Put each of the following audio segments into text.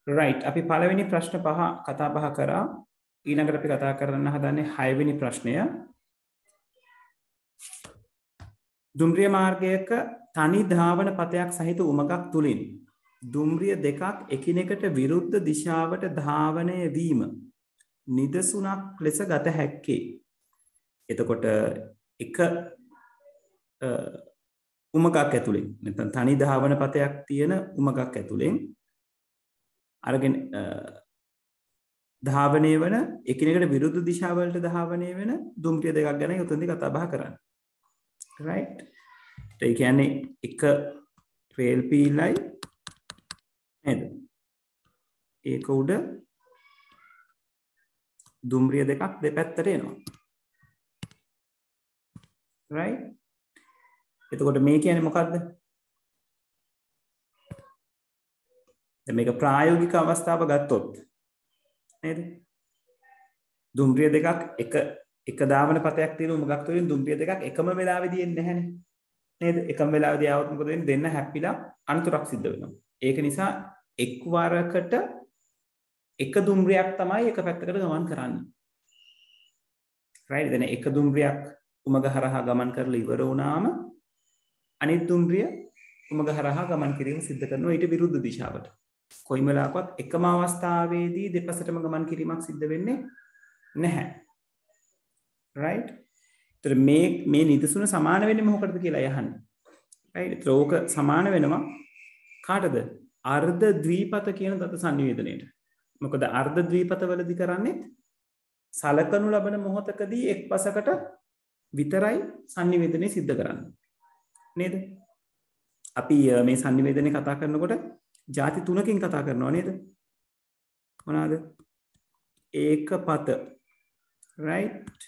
right අපි පළවෙනි ප්‍රශ්න පහ කතා බහ කරා ඊළඟට අපි කතා කරන්න හදන්නේ 6 වෙනි ප්‍රශ්නය දුම්රිය මාර්ගයක තනි ධාවන පතයක් සහිත උමගක් තුලින් දුම්රිය දෙකක් එකිනෙකට විරුද්ධ දිශාවට ධාවනය වීම නිදසුනක් ලෙස ගත හැක්කේ එතකොට එක උමගක් ඇතුලෙන් නැත්නම් තනි ධාවන පතයක් තියෙන උමගක් ඇතුලෙන් අරගෙන ධාවනය වෙන එකිනෙකට විරුද්ධ දිශාවලට ධාවනය වෙන දුම්රිය දෙකක් ගැන උතෙන්දී කතා බහ කරන්නේ right ඒ කියන්නේ එක රේල් පීලයි නේද ඒක උඩ දුම්රිය දෙකක් දෙපැත්තට එනවා right එතකොට මේ කියන්නේ මොකද්ද දැන් මේක ප්‍රායෝගික අවස්ථාව ගත්තොත් නේද දුම්රිය දෙකක් එක ධාවන පතයක් තියෙන උමගක් තුලින් දුම්රිය දෙකක් එකම වෙලාවෙදී එන්නේ නැහැනේ නේද එකම වෙලාවෙදී આવොත් මොකද වෙන්නේ දෙන්න හැප්පිලා අනතුරක් සිද්ධ වෙනවා ඒක නිසා එක්වරකට එක දුම්රියක් තමයි එක පැත්තකට ගමන් කරන්නේ right දැන් එක දුම්රියක් උමග හරහා ගමන් කරලා ඉවර වුණාම අනිත් දුම්රිය උමග හරහා ගමන් කිරීම සිද්ධ කරනවා ඊට විරුද්ධ දිශාවට කොයිම වෙලාවකවත් එකම අවස්ථාවේදී දෙපසටම ගමන් කිරීමක් සිද්ධ වෙන්නේ නැහැ right ඒතර මේ නිදසුන සමාන වෙන්නේ මොකටද කියලා යහන්නේ right ඒතර ඕක සමාන වෙනවා කාටද අර්ධ ද්විපත කියන දත සංනිවේදනයේට මොකද අර්ධ ද්විපත වලදී කරන්නේ සලකනු ලබන මොහොතකදී එක් පසකට විතරයි සංනිවේදනය සිද්ධ කරන්නේ නේද අපි මේ සංනිවේදනය කතා කරනකොට ಜಾති තුනකින් කතා කරනවා නේද මොනවාද ඒකපත right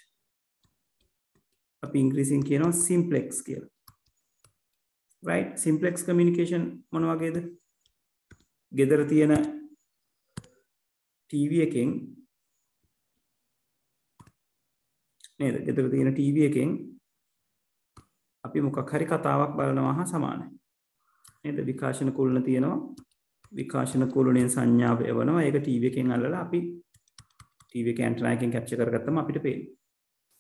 අපි ඉංග්‍රීසියෙන් කියනවා simplex කියලා right simplex communication මොන වගේද ගෙදර තියෙන ටීවී එකෙන් නේද ගෙදර තියෙන ටීවී එකෙන් අපි මොකක් හරි කතාවක් බලනවා හා සමානයි නේද විකාශන කුලන තියෙනවා විකාශන කුලණයෙන් සංඥාව එවනවා ඒක ටීවී එකෙන් අල්ලලා අපි ටීවී එක ඇන්ටනා එකෙන් කැප්චර් කරගත්තම අපිට පේනවා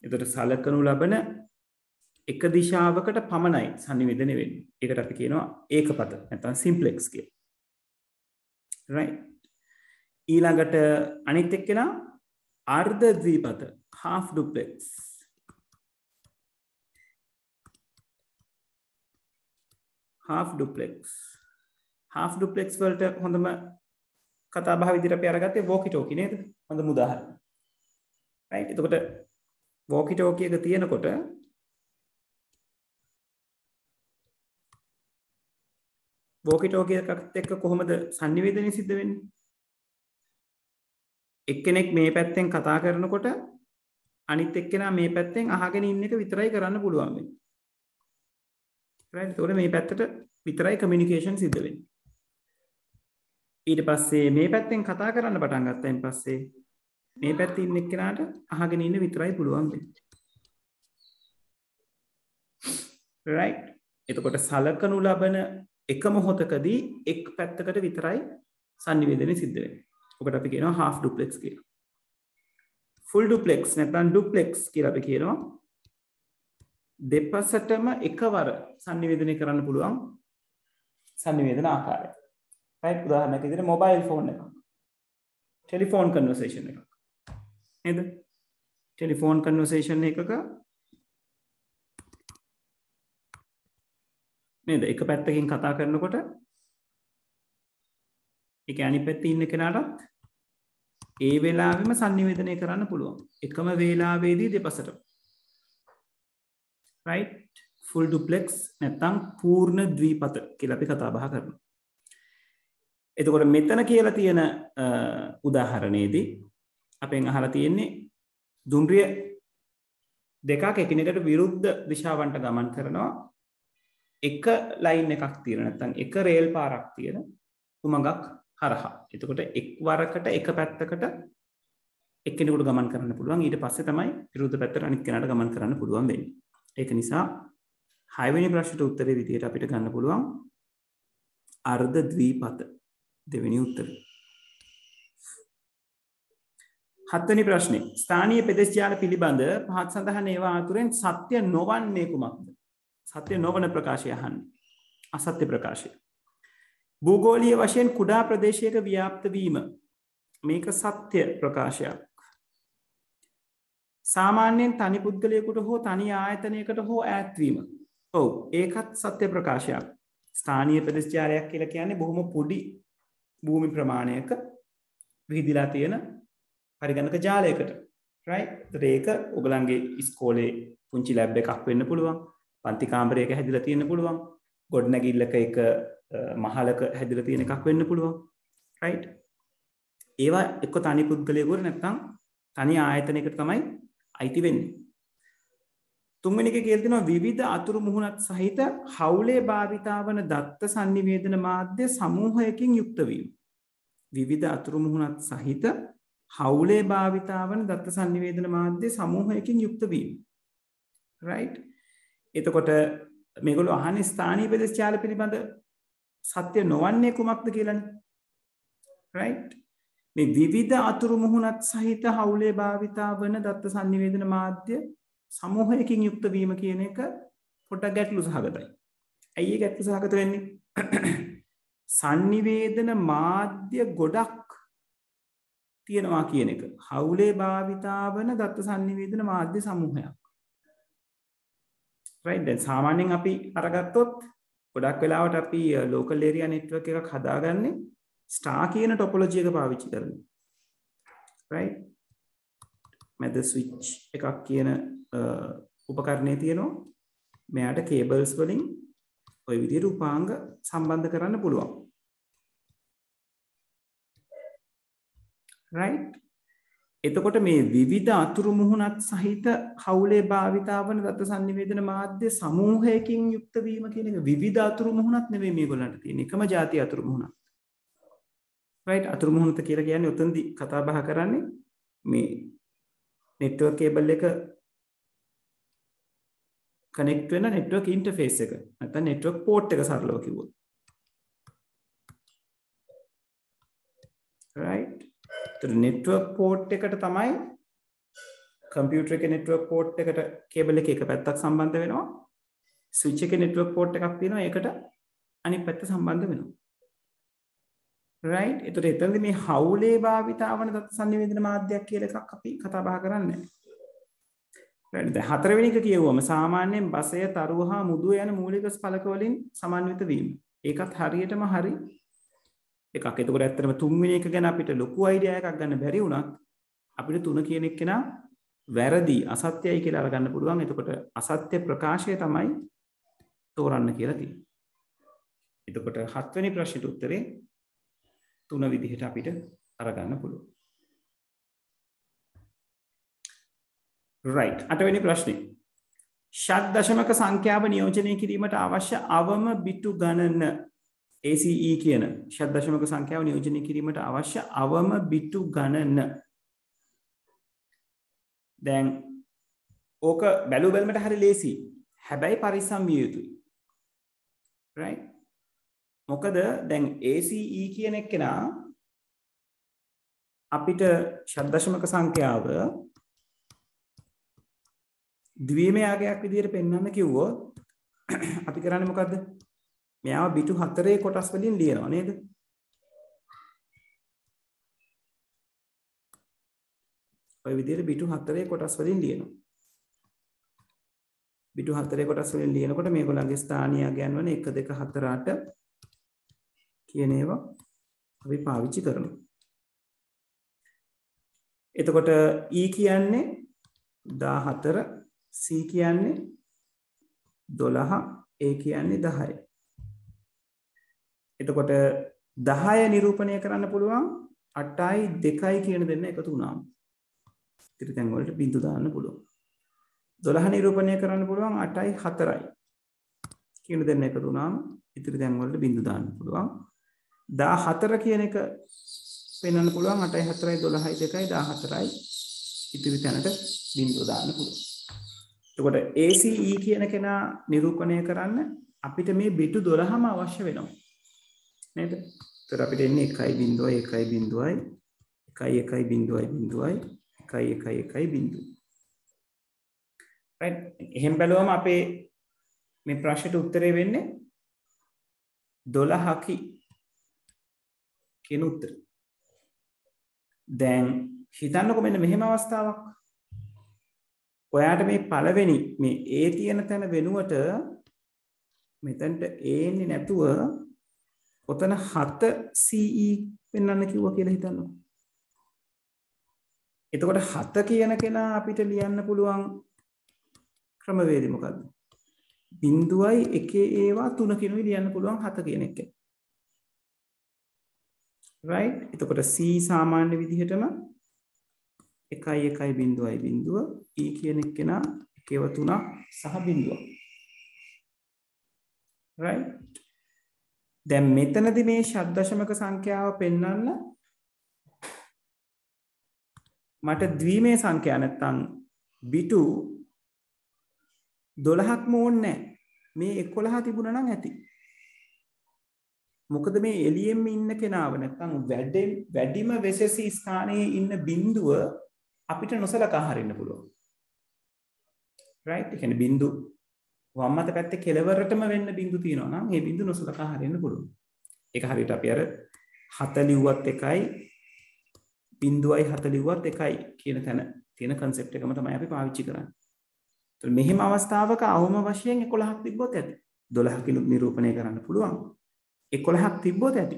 එතකොට සලකනු ලබන එක දිශාවකට පමණයි සංනිවේදනය වෙන්නේ ඒකට අපි කියනවා ඒකපත නැත්නම් simplex කියලා right ඊළඟට අනිත් එක්කෙනා අර්ධ ද්විපත half duplex half duplex වලට හොඳම කතා බහ විදිහට අපි අරගත්තේ walkie talkie නේද හොඳම උදාහරණ right එතකොට walkie talkie එක තියෙනකොට walkie talkie එකත් එක්ක කොහොමද සංනිවේදනය සිද්ධ වෙන්නේ එක්කෙනෙක් මේ පැත්තෙන් කතා කරනකොට අනිත් එක්කෙනා මේ පැත්තෙන් අහගෙන ඉන්න එක විතරයි කරන්න පුළුවන් වෙන්නේ right එතකොට මේ පැත්තට විතරයි කමියුනිකේෂන් සිද්ධ වෙන්නේ ඊට පස්සේ මේ පැත්තෙන් කතා කරන්න පටන් ගත්තයින් පස්සේ මේ පැත්තේ ඉන්න එක්කෙනාට අහගෙන ඉන්න විතරයි පුළුවන් වෙන්නේ right එතකොට සලකනු ලබන එක මොහොතකදී එක් පැත්තකට විතරයි සංනිවේදනය සිද්ධ වෙන්නේ ඔකට අපි කියනවා half duplex කියලා full duplex නැත්නම් duplex කියලා අපි කියනවා දෙපසටම එකවර සංනිවේදනය කරන්න පුළුවන් සංනිවේදන ආකාරය right උදාහරණයක් විදිහට මොබයිල් ෆෝන් එකක් ටෙලිෆෝන් කන්වර්සේෂන් එකක් නේද ටෙලිෆෝන් කන්වර්සේෂන් එකක නේද එක පැත්තකින් කතා කරනකොට ඒක අනිත් පැත්තේ ඉන්න කෙනාටත් ඒ වෙලාවෙම සංනිවේදනය කරන්න පුළුවන් එකම වේලාවේදී දෙපසට right full duplex නැත්නම් පූර්ණ ද්විපත කියලා අපි කතා බහ කරනවා එතකොට මෙතන කියලා තියෙන උදාහරණයේදී අපෙන් අහලා තියෙන්නේ දුම්රිය දෙකක් එකිනෙකට විරුද්ධ දිශාවන්ට ගමන් කරනවා එක ලයින් එකක් තියෙන නැත්නම් එක රේල් පාරක් තියෙන උමගක් හරහා. එතකොට එක්වරකට එක පැත්තකට එක්කෙනෙකුට ගමන් කරන්න පුළුවන්. ඊට පස්සේ තමයි විරුද්ධ පැත්තට අනිත් කෙනාට ගමන් කරන්න පුළුවන් වෙන්නේ. ඒක නිසා 6 වෙනි ප්‍රශ්නට උත්තරේ විදියට අපිට ගන්න පුළුවන් අර්ධ ද්විපත දෙවෙනි උත්තරේ. හත්වෙනි ප්‍රශ්නේ. ස්ථානීය පෙදෙස් ජාල පිළිබඳ පහත් සඳහන් ඒවා අතුරෙන් සත්‍ය නොවන්නේ කුමක්ද? සත්‍ය නොවන ප්‍රකාශය අහන්නේ. අසත්‍ය ප්‍රකාශය. භූගෝලීය වශයෙන් කුඩා ප්‍රදේශයක ව්‍යාප්ත වීම. මේක සත්‍ය ප්‍රකාශයක්. සාමාන්‍යයෙන් තනි පුද්ගලයෙකුට හෝ තනි ආයතනයකට හෝ ඈත්වීම. ඔව් ඒකත් සත්‍ය ප්‍රකාශයක්. ස්ථානීය පෙදෙස් ජාලයක් කියලා කියන්නේ බොහොම පොඩි භූමි ප්‍රමාණයක විහිදිලා තියෙන පරිගණක ජාලයකට. right? ඒක ඔයගලන්ගේ ඉස්කෝලේ පුංචි ලැබ් එකක් වෙන්න පුළුවන්. පන්ති කාමරයක හැදිලා තියෙන්න පුළුවන්. ගොඩනැගිල්ලක එක මහලක හැදිලා තියෙන එකක් වෙන්න පුළුවන්. right? ඒවා එක්ක තනි පුද්ගලයෙකුට නැත්නම් තනි ආයතනයකට තමයි අයිති වෙන්නේ. තුන්වෙනි එකේ කියලා තියෙනවා විවිධ අතුරු මුහුණත් සහිත හවුලේ භාවිතා වන දත්ත sannivedana මාධ්‍ය සමූහයකින් යුක්ත වීම. විවිධ අතුරු මුහුණත් සහිත හවුලේ භාවිතා වන දත්ත sannivedana මාධ්‍ය සමූහයකින් යුක්ත වීම. right? එතකොට මේගොල්ලෝ අහන්නේ ස්ථානීය පෙදෙස් ජාල පිළිබඳ සත්‍ය නොවන්නේ කුමක්ද කියලානේ. right? මේ විවිධ අතුරු මුහුණත් සහිත හවුලේ භාවිතා වන දත්ත sannivedana මාධ්‍ය සමූහයකින් යුක්ත වීම කියන එක පොඩ්ඩක් ගැටලු සහගතයි. ඇයි ඒ ගැටලු සහගත වෙන්නේ? sannivedana මාධ්‍ය ගොඩක් තියෙනවා කියන එක. හවුලේ භාවිතා වන දත්ත sannivedana මාධ්‍ය සමූහයක්. right? දැන් සාමාන්‍යයෙන් අපි අරගත්තොත් ගොඩක් වෙලාවට අපි local area network එකක් හදාගන්නේ star කියන topology එක පාවිච්චි කරනවා. right? මැද switch එකක් කියන උපකරණය තියෙනවා. මෙයාට cables වලින් ওই විදිහට උපාංග සම්බන්ධ කරන්න පුළුවන්. right? එතකොට මේ විවිධ අතුරු මුහුණත් සහිත හවුලේ භාවිතා වන දත්ත sannivedana මාධ්‍ය සමූහයකින් යුක්ත වීම කියන එක විවිධ අතුරු මුහුණත් නෙවෙයි මේගොල්ලන්ට තියෙන එකම જાති අතුරු මුහුණක්. right? අතුරු මුහුණත කියලා කියන්නේ උතන්දි කතා බහ කරන්නේ මේ network cable එක connect වෙන network interface එක. නැත්නම් network port එක සරලව කිව්වොත්. right? network port එකට තමයි computer එකේ network port එකට cable එක පැත්තක් සම්බන්ධ වෙනවා. switch එකේ network port එකක් තියෙනවා. ඒකට අනිත් පැත්ත සම්බන්ධ වෙනවා. right? ඒතර එතනදී මේ හවුලේ භාවිතා වන දත්ත sannivedana මාධ්‍යයක් කියලා එකක් අපි කතා බහ කරන්නේ. right? දැන් හතරවෙනි එක කියවුවම සාමාන්‍යයෙන් බසය තරුව හා මුදුව යන මූලික ස්පලක වලින් සමන්විත වීම. ඒකත් හරියටම හරි එකක්. එතකොට ඇත්තටම තුන්වෙනි එක ගැන අපිට ලොකු අයිඩියා එකක් ගන්න බැරි වුණත් අපිට තුන කියන එක නා වැරදි අසත්‍යයි කියලා අරගන්න පුළුවන්. එතකොට අසත්‍ය ප්‍රකාශය තමයි තෝරන්න කියලා තියෙන්නේ. එතකොට හත්වෙනි ප්‍රශ්නෙට උත්තරේ තුන විදිහට අපිට අරගන්න පුළුවන්. right? අටවෙනි ප්‍රශ්නේ. ෂඩ් දශමක සංඛ්‍යාව නියෝජනය කිරීමට අවශ්‍ය අවම බිටු ගණන ACE කියන ෂඩ් දශමක සංඛ්‍යාව නියෝජනය කිරීමට අවශ්‍ය අවම බිටු ගණන. දැන් ඕක බැලු බැලමට හරි ලේසි. හැබැයි පරිස්සම් විය යුතුයි. right? මොකද දැන් ACE කියන එක නා අපිට ෂඩ් දශමක සංඛ්‍යාව ද්විමය අගයක් විදිහට පෙන්වන්න කිව්වොත් අපි කරන්නේ මොකද්ද? මෙයාව බිටු 4 කොටස් වලින් ලියනවා නේද? ඔය විදිහට බිටු 4 කොටස් වලින් ලියනවා. බිටු 4 කොටස් වලින් ලියනකොට මේගොල්ලන්ගේ ස්ථානීය අගයන් වන 1 2 4 8 කියන ඒවා අපි පාවිච්චි කරනවා. එතකොට E කියන්නේ 14, C කියන්නේ 12, A කියන්නේ 10. එතකොට 10 නිරූපණය කරන්න පුළුවන් 8යි 2යි කියන දෙන්න එකතු වුණාම. ඉතින් තැන් වලට බිංදු දාන්න පුළුවන්. 12 නිරූපණය කරන්න පුළුවන් 8යි 4යි කියන දෙන්න එකතු වුණාම ඉතින් තැන් වලට බිංදු දාන්න පුළුවන්. 14 කියන එක පෙන්වන්න පුළුවන් 8යි 4යි 12යි 2යි 14යි ඉතිරි තැනට බිංදුව දාන්න පුළුවන්. එතකොට ACE කියන කෙනා නිරූපණය කරන්න අපිට මේ බිටු 12ම අවශ්‍ය වෙනවා. නේද? ඒතර අපිට එන්නේ 1.1.1.1.1.1.1 1 බිංදුව. right එහෙන් බැලුවම අපේ මේ ප්‍රශ්නෙට උත්තරේ වෙන්නේ 12කි කියන උත්තරේ. දැන් හිතන්නකො මෙන්න මෙහෙම අවස්ථාවක්. ඔයාට මේ පළවෙනි මේ A තියෙන තැන වෙනුවට මෙතනට A එන්නේ නැතුව ඔතන 7 CE පෙන්වන්න කිව්වා කියලා හිතන්නකො. එතකොට 7 කියන කෙනා අපිට ලියන්න පුළුවන් ක්‍රමවේදය මොකද්ද? බිංදුවයි එකේ ඒවා 3 කිනුයි ලියන්න පුළුවන් 7 කියන එක. right එතකොට C සාමාන්‍ය විදිහටම 1 බිංදුවයි බිංදුව E කියන එකේනා එකේව 3ක් සහ බිංදුවක්. right දැන් මෙතනදී මේ ෂඩ්දශමක සංඛ්‍යාව පෙන්වන්න මට ද්විමේ සංඛ්‍යා නැත්තම් B2 12ක්ම ඕනේ මේ 11 තිබුණා නම් ඇති. මොකද මේ එළියෙම ඉන්න කෙනාව නැත්තම් වැඩිම වෙසෙසි ස්ථානයේ ඉන්න බිංදුව අපිට නොසලකා හරින්න පුළුවන්. right ඒ කියන්නේ බිංදු වම් අත පැත්තේ කෙළවරටම වෙන්න බිංදු තියෙනවා නම් මේ බිංදු නොසලකා හරින්න පුළුවන්. ඒක හරියට අපි අර 40වත් 1යි බිංදුවයි 40වත් 1යි කියන තැන තියෙන concept එකම තමයි අපි පාවිච්චි කරන්නේ. ඒත් මෙහිම අවස්ථාවක අවම වශයෙන් 11ක් තිබ්බොත් ඇති. 12කින් නිරූපණය කරන්න පුළුවන්. 11ක් තිබ්බොත් ඇති.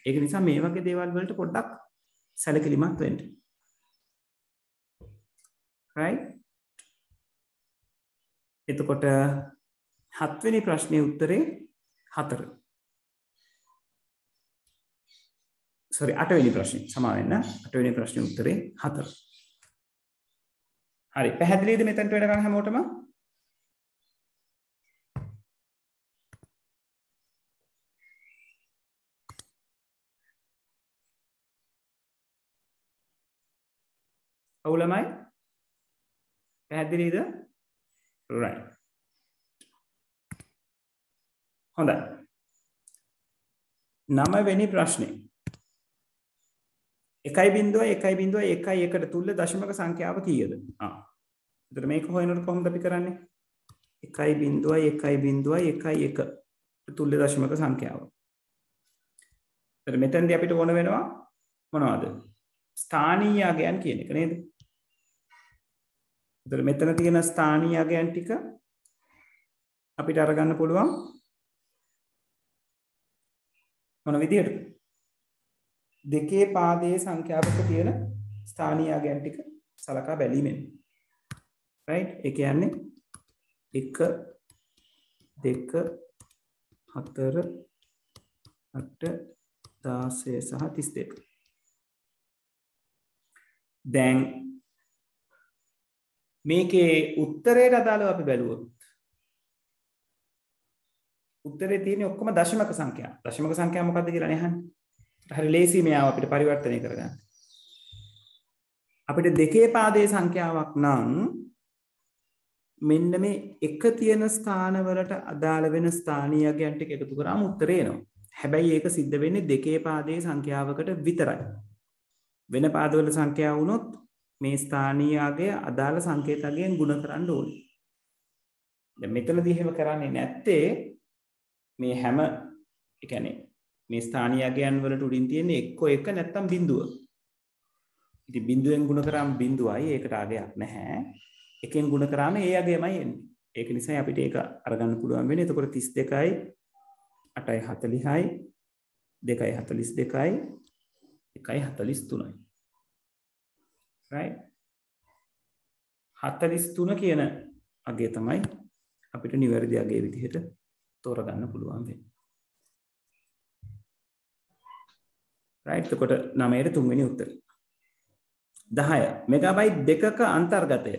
ඒක නිසා මේ වගේ දේවල් වලට පොඩ්ඩක් සැලකිලිමත් වෙන්න. right එතකොට 7 වෙනි ප්‍රශ්නේ උත්තරේ 4. sorry 8 වෙනි ප්‍රශ්නේ සමා වෙන්න 8 වෙනි ප්‍රශ්නේ උත්තරේ 4. හරි පැහැදිලිද මෙතනට වෙනකන් හැමෝටම? අවුලමයි? පැහැදිලිද? right හොඳයි 9 වෙනි ප්‍රශ්නේ 1.1.1ට තුල්ල දශමක සංඛ්‍යාව කීයද? එතකොට මේක හොයනකොට කොහොමද අපි කරන්නේ? 1.1.1 තුල්ල දශමක සංඛ්‍යාව. එතකොට මෙතෙන්දී අපිට ඕන වෙනවා මොනවද? ස්ථානීය අගයන් කියන එක නේද? එතකොට මෙතන තියෙන ස්ථානීය අගයන් ටික අපිට අරගන්න පුළුවන් මොන විදිහටද? දෙකේ පාදයේ සංඛ්‍යාවක තියෙන ස්ථානීය අගයන් ටික සලකා බැලීමෙන්. right ඒ කියන්නේ 1 2 4 8 16 සහ 32. දැන් මේකේ උත්තරයට අදාළව අපි බැලුවොත් උත්තරේ තියෙන්නේ ඔක්කොම දශමක සංඛ්‍යා. දශමක සංඛ්‍යා මොකක්ද කියලා නේ අහන්නේ. හරි ලේසි මෙයාව අපිට පරිවර්තනය කරගන්න. අපිට දෙකේ පාදයේ සංඛ්‍යාවක් නම් මෙන්න මේ එක තියෙන ස්ථානවලට අදාළ වෙන ස්ථානීය අගයන් ටික එකතු කරාම උත්තරේ එනවා. හැබැයි ඒක සිද්ධ වෙන්නේ දෙකේ පාදයේ සංඛ්‍යාවකට විතරයි. වෙන පාදවල සංඛ්‍යාව වුණොත් මේ ස්ථානීය අගය අදාළ සංකේත අගයෙන් ගුණ කරන්න ඕනේ. දැන් මෙතනදී එහෙම කරන්නේ නැත්තේ මේ හැම ඒ කියන්නේ මේ ස්ථානීය අගයන් වලට උඩින් තියෙන්නේ එක්ක එක නැත්තම් බිඳුව. ඉතින් බිඳුවෙන් ගුණ කරාම බිඳුවයි ඒකට අගයක් නැහැ. එකෙන් ගුණ කරාම ඒ අගයමයි එන්නේ. ඒක නිසා අපිට ඒක අරගන්න පුළුවන් වෙන්නේ. එතකොට 32යි 8යි 40යි 2යි 42යි 1යි 43යි. right 43 කියන අගය තමයි අපිට නිවැරදි අගය විදිහට තෝරගන්න පුළුවන් වෙන්නේ. right එතකොට 9ට 3 වෙනි උත්තරය 10 මෙගාබයිට් 2ක අන්තර්ගතය.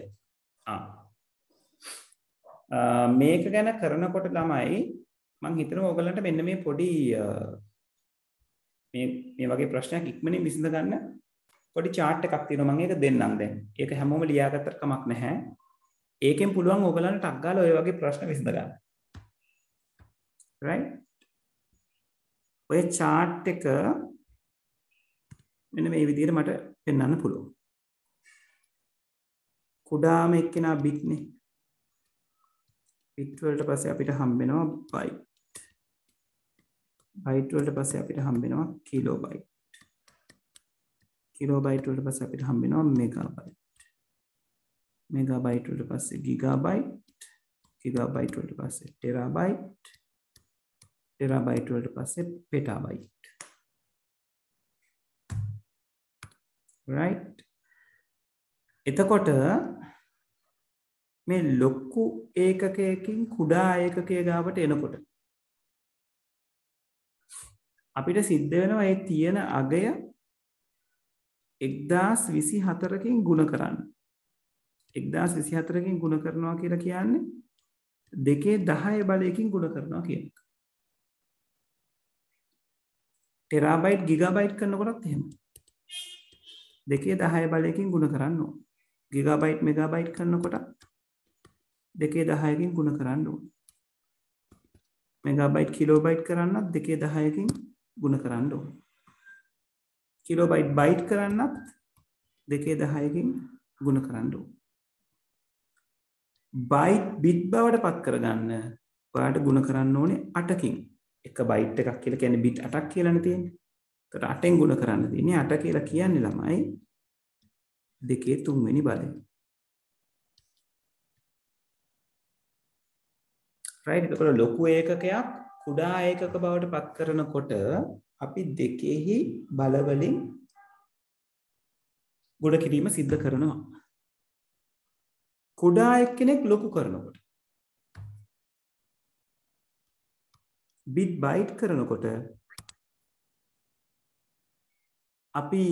මේක ගැන කරනකොට ළමයි මම හිතනවා ඔයගලන්ට මෙන්න මේ පොඩි මේ වගේ ප්‍රශ්නයක් ඉක්මනින් විසඳ ගන්න පොඩි chart එකක් තියෙනවා. මම ඒක දෙන්නම් දැන්. ඒක හැමෝම ලියාගත්තට කමක් නැහැ. ඒකෙන් පුළුවන් ඔයගලන්ට ටක් ගාලා ඔය වගේ ප්‍රශ්න විසඳ ගන්න. right ඔය chart එක මෙන්න මේ විදිහට මට පෙන්වන්න පුළුවන්. කුඩාම එක්කෙනා බිට් නේ. බිට් වලට පස්සේ අපිට හම්බ වෙනවා බයිට්. බයිට් වලට පස්සේ අපිට හම්බ වෙනවා කිලෝබයිට්. කිලෝබයිට් වලට පස්සේ අපිට හම්බ වෙනවා මෙගාබයිට්. මෙගාබයිට් වලට පස්සේ ගිගාබයිට්. ගිගාබයිට් වලට පස්සේ ටෙරාබයිට්. ටෙරාබයිට් වලට පස්සේ පෙටාබයිට්. right. එතකොට මේ ලොකු ඒකකයකින් කුඩා ඒකකය ගාවට එනකොට අපිට සිද්ධ වෙනවා මේ තියෙන අගය 1024කින් ගුණ කරන්න. 1024කින් ගුණ කරනවා කියලා කියන්නේ 2/10 බලයකින් ගුණ කරනවා කියන එක. ටෙරාබයිට් ගිගාබයිට් කරනකොටත් එහෙමයි. 2/10 බලයකින් ගුණ කරන්න ඕන. ගිගාබයිට් මෙගාබයිට් කරනකොට 2/10කින් ගුණ කරන්න ඕන. මෙගාබයිට් කිලෝබයිට් කරන්නත් 2/10කින් ගුණ කරන්න ඕන. කිලෝබයිට් බයිට් කරන්නත් 2/10කින් ගුණ කරන්න ඕන. බයිට් බිට් බවට පත් කරගන්න ඔයාලට ගුණ කරන්න ඕනේ 8කින්. එක බයිට් එකක් කියලා කියන්නේ බිට් 8ක් කියලානේ තියෙන්නේ. එතකොට 8ෙන් ගුණ කරන්න තියෙන්නේ 8 කියලා කියන්නේ ළමයි 2/3 වෙනි බලය. right. එතකොට ලොකු ඒකකයක් කුඩා ඒකක බවට පත් කරනකොට අපි දෙකෙහි බල වලින් ගුණ කිරීම සිද්ධ කරනවා. කුඩා එක්කෙනෙක් ලොකු කරනකොට බිට් බයිට් කරනකොට අපි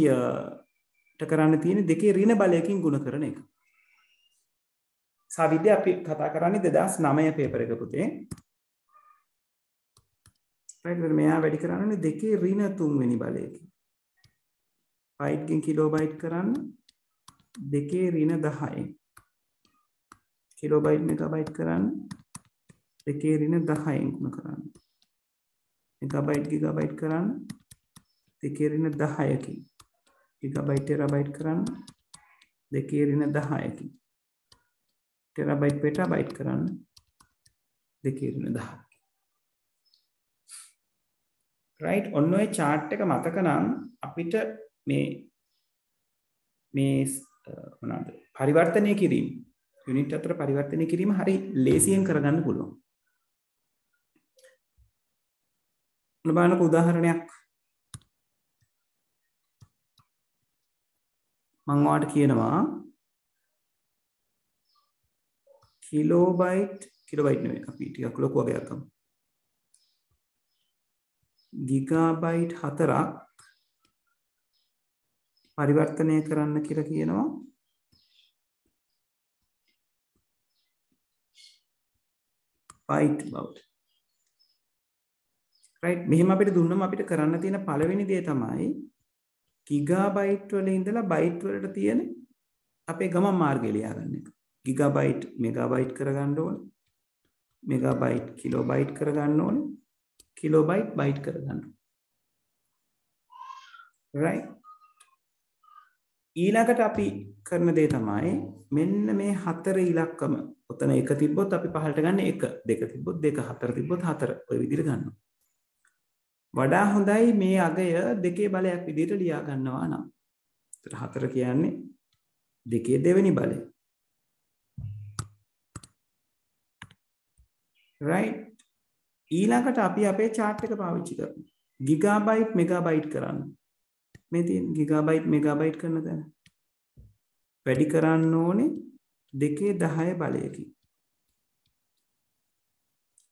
කරන්න තියෙන දෙකේ ඍණ බලයකින් ගුණ කරන එක. සාවිද්‍ය අපි කතා කරන්නේ 2009 පේපර් එක පුතේ. right. මෙයා වැඩි කරන්නේ දෙකේ ඍණ 3 වෙනි බලයකින්. බයිට් ගෙන් කිලෝබයිට් කරන්න දෙකේ ඍණ 10න්. කිලෝබයිට් මෙගාබයිට් කරන්න දෙකේ ඍණ 10න් ගුණ කරන්න. මෙගාබයිට් ගිගාබයිට් කරන්න දෙකේ ඍණ 10කින්. ගිගාබයිට් ටෙරාබයිට් කරන්න දෙකේ ඍණ 10කින්. ටෙරාබයිට් පෙටාබයිට් කරන්න දෙකේ ඍණ 10. right. ඔන්න ඔය chart එක මතක නම් අපිට මේ මොනවාද පරිවර්තනය කිරීම යුනිට් අතර පරිවර්තනය කිරීම හරි ලේසියෙන් කරගන්න පුළුවන්. මොන බලන්නක උදාහරණයක් මම ඔයාලට කියනවා කිලෝබයිට් නෙමෙයි අපි ටිකක් ලොකු වගයක් ගමු. ගිගාබයිට් 4ක් පරිවර්තනය කරන්න කියලා කියනවා බයිට් බවට. right. මෙහෙම අපිට දුන්නම අපිට කරන්න තියෙන පළවෙනි දේ තමයි ගිගාබයිට් වල ඉඳලා බයිට් වලට තියෙන අපේ ගමන් මාර්ගය ලියා ගන්න එක. ගිගාබයිට් මෙගාබයිට් කරගන්න ඕනේ. මෙගාබයිට් කිලෝබයිට් කරගන්න ඕනේ. කිලෝබයිට් බයිට් කරගන්න. right. ඊළඟට අපි කරන දේ තමයි මෙන්න මේ 4 ඉලක්කම ඔතන 1 තිබ්බොත් අපි පහළට ගන්න 1, 2 තිබ්බොත් 2, 4 තිබ්බොත් 4 ඔය විදිහට ගන්නවා. වඩා හොඳයි මේ අගය දෙකේ බලයක් විදිහට ලියා ගන්නවා නම්. ඒතර 4 කියන්නේ දෙකේ දෙවෙනි බලය. right. ඊළඟට අපි අපේ chart එක පාවිච්චි කරමු. ගිගාබයිට් මෙගාබයිට් කරන්න. මේ තියෙන ගිගාබයිට් මෙගාබයිට් කරන තැන වැඩි කරන්න ඕනේ 2/10 බලයකින්.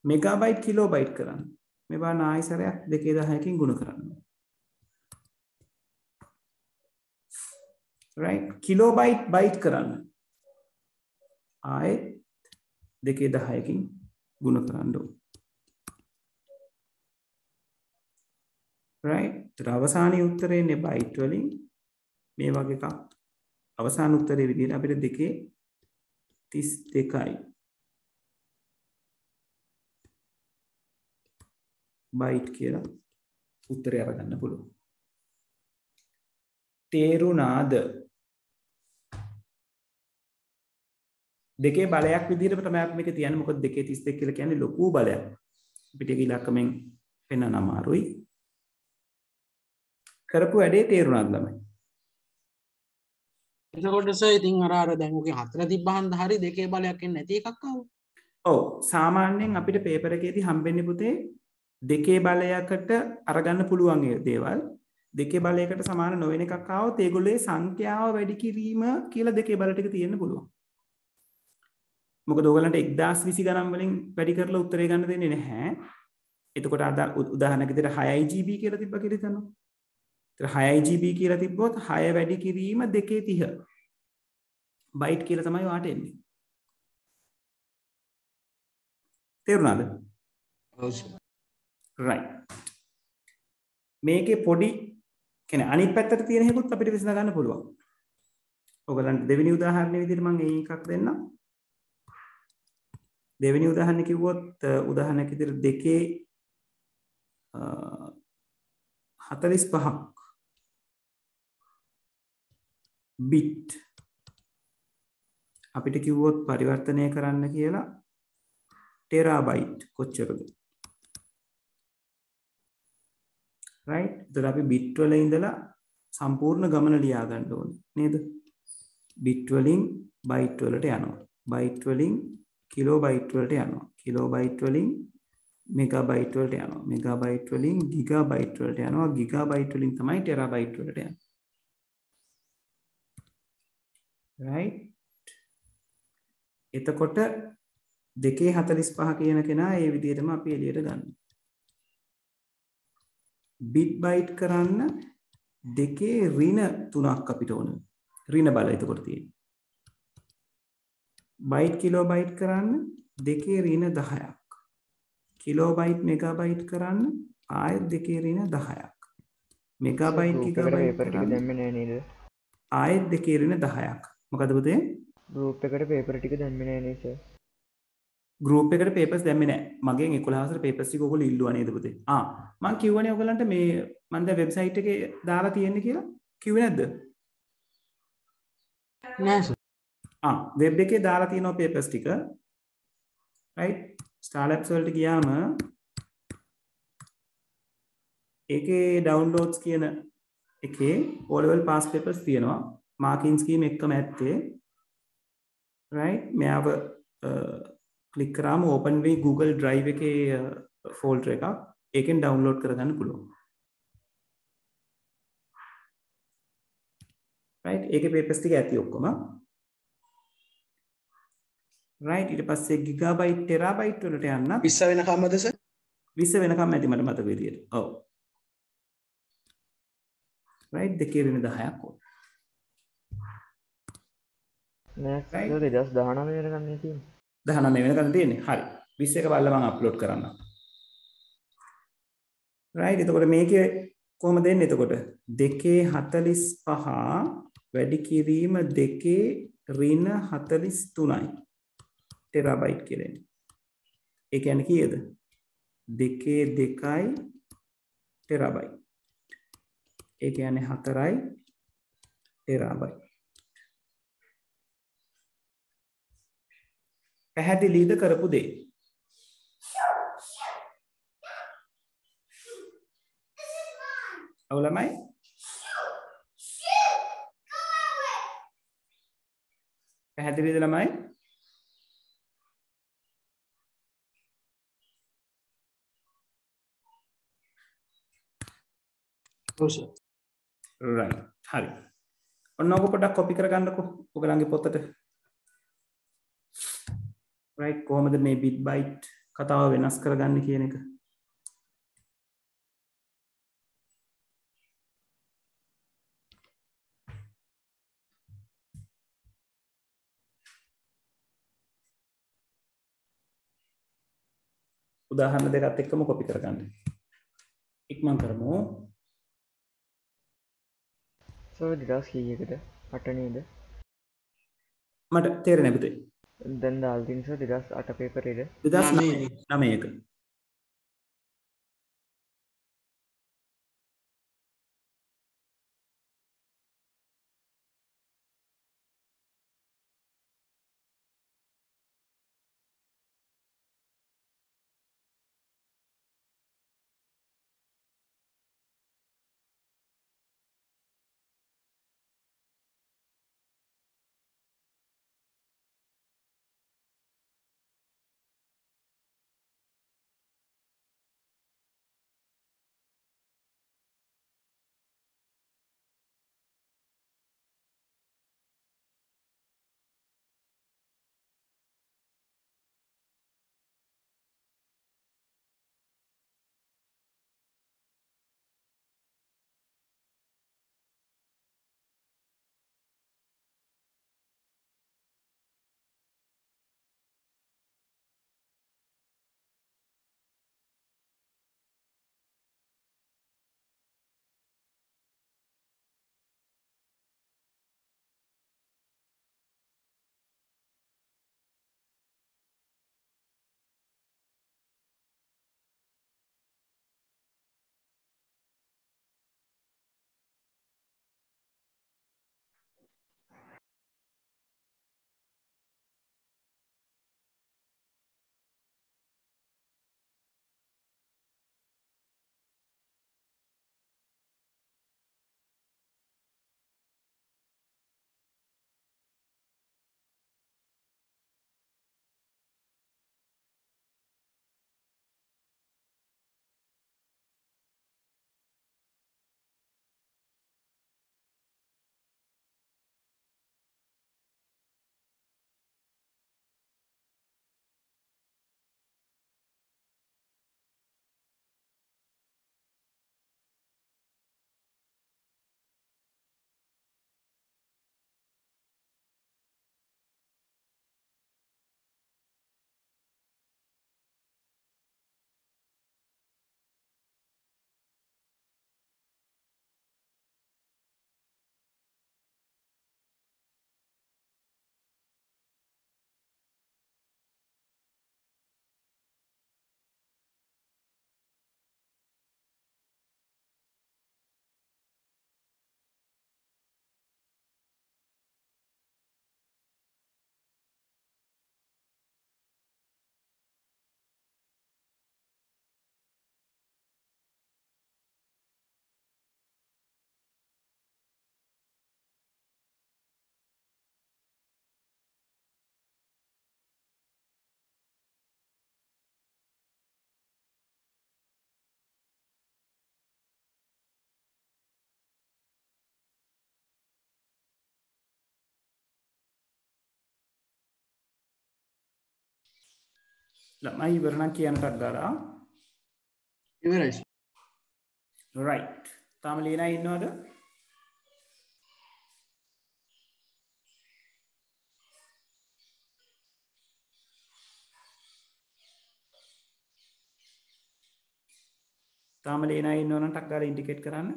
මෙගාබයිට් කිලෝබයිට් කරන්න. මේ බාන ආයසරයක් 2/10කින් ගුණ කරන්න. right. කිලෝබයිට් බයිට් කරන්න. ආයෙත් 2/10කින් ගුණ කරන්න ඕනේ. right. අවසානයේ උත්තරේ නේ බයිට් වලින් මේ වගේ එකක්. අවසාන උත්තරේ විදිහට අපිට 2/32යි බයිට් කියලා උත්තරය අරගන්න පුළුවන්. තේරුණාද? දෙකේ බලයක් විදිහට තමයි අපි මේක තියන්නේ. මොකද 2 32 කියලා කියන්නේ ලොකු බලයක්. අපිට ඒක ඉලක්කමෙන් පෙන්වන්න අමාරුයි. කරපු වැඩේ තේරුණාද ළමයි? එතකොට සර් ඉතින් අර දැන් ඔකේ 4 තිබ්බහන්ද හරි දෙකේ බලයක් එන්නේ නැති එකක් ආවොත්. ඔව් සාමාන්‍යයෙන් අපිට පේපර් එකේදී හම්බෙන්නේ පුතේ දෙකේ බලයකට අරගන්න පුළුවන් දේවල්. දෙකේ බලයකට සමාන නොවන එකක් ආවොත් ඒගොල්ලේ සංඛ්‍යාව වැඩි කිරීම කියලා දෙකේ බල ටික තියෙන්න පුළුවන්. මොකද ඕගලන්ට 1020 ගණන් වලින් වැඩි කරලා උත්තරේ ගන්න දෙන්නේ නැහැ. එතකොට අද උදාහරණයක් විදිහට 6 GB කියලා තිබ්බා කියලා හිතනවා. ඒතර 6 GB කියලා තිබ්බොත් 6 වැඩි කිරීම 230 බයිට් කියලා තමයි වාට එන්නේ. තේරුණාද? ඔව් සර්. right. මේකේ පොඩි කියන්නේ අනිත් පැත්තට තියෙන හේකුත් අපිට විසඳ ගන්න පුළුවන්. ඔයගලන්ට දෙවෙනි උදාහරණය විදිහට මම එකක් දෙන්නම්. දෙවෙනි උදාහරණය කිව්වොත් උදාහරණයක් විදිහට දෙකේ 45ක් බිට් අපිට කිව්වොත් පරිවර්තනය කරන්න කියලා ටෙරාබයිට් කොච්චරද? right? එතකොට අපි බිට් වල ඉඳලා සම්පූර්ණ ගමන ලියා ගන්න ඕනේ නේද? බිට් වලින් බයිට් වලට යනවා. බයිට් වලින් කිලෝබයිට් වලට යනවා. කිලෝබයිට් වලින් මෙගාබයිට් වලට යනවා. මෙගාබයිට් වලින් ගිගාබයිට් වලට යනවා. ගිගාබයිට් වලින් තමයි ටෙරාබයිට් වලට යන්නේ. right? එතකොට 245 කියන කෙනා ඒ විදිහටම අපි එළියට ගන්නවා. බිට් බයිට් කරන්න දෙකේ ඍණ 3ක් අපිට ඕන. ඍණ බල එතකොට තියෙන්නේ. බයිට් කිලෝබයිට් කරන්න දෙකේ ඍණ 10ක්. කිලෝබයිට් මෙගාබයිට් කරන්න ආයෙත් දෙකේ ඍණ 10ක්. මෙගාබයිට් ගිගාබයිට් කරන්න දැම්මේ නෑ නේද? ආයෙත් දෙකේ ඍණ 10ක්. මොකද පුතේ? ගෲප් එකට පේපර් ටික දැම්මේ නෑ නේද සර්? ගෲප් එකට පේපර්ස් දැම්මේ නැහැ. මගෙන් 11 හතර පේපර්ස් ටික ඔයගොල්ලෝ ඉල්ලුවා නේද පුතේ? මම කිව්වනේ ඔයගලන්ට මේ මම දැන් වෙබ්සයිට් එකේ දාලා තියෙන්නේ කියලා. කිව්වේ නැද්ද? නෑ සර්. වෙබ් එකේ දාලා තියෙනවා පේපර්ස් ටික. right? Star Labs වලට ගියාම ඒකේ downloads කියන එකේ O level pass papers තියෙනවා. marking scheme එක්කම ඇත්තේ. right? මෙයාව ක්ලික් කරාම open වෙයි Google Drive එකේ folder එකක්. ඒකෙන් download කරගන්න පුළුවන්. right? ඒකේ papers ටික ඇති ඔක්කොම. right? ඊට පස්සේ gigabyte terabyte වලට යන්න 20 වෙනකම්මද සර්? 20 වෙනකම් ඇති මට මතක විදියට. ඔව්. right? දෙකේ වෙන 10ක් ඕන. නෑ සර් 2019 වෙනකන් නේ තියෙන්නේ. 19 වෙනකන් තියෙන්නේ. හරි. 20 එක බලලා මම අප්ලෝඩ් කරන්නම්. right? එතකොට මේකේ කොහොමද දෙන්නේ එතකොට? 245 වැඩි කිරීම 2 ඍණ 43යි. ටෙරාබයිට් කියලා එන්නේ. ඒ කියන්නේ කීයද? 2 2යි ටෙරාබයිට්. ඒ කියන්නේ 4යි ටෙරාබයිට්. පැහැදිලිද කරපු දේ? ඔව් ළමයි. පැහැදිලිද ළමයි? ඔව් සර්. right. හරි. ඔන්න ඔක පොඩ්ඩක් කොපි කරගන්නකෝ ඔයගලන්ගේ පොතට. right? කොහොමද මේ bit byte කතාව වෙනස් කරගන්නේ කියන එක. උදාහරණ දෙකත් එක්කම කොපි කරගන්න. ඉක්මන් කරමු. සර් 2000 කීයකද? 8 නේද? මට තේරෙන්නේ පුතේ. දැන් දාලා තියෙන සර් 2008 පේපරේද? 2009 ක. ළමයි ඉවර නම් කියනටක් ගාලා. ඉවරයි. right. තාම ලියන අය ඉන්නවද? තාම ලියන අය ඉන්නවනම් ටක් ගාලා ඉන්ඩිකේට් කරන්න.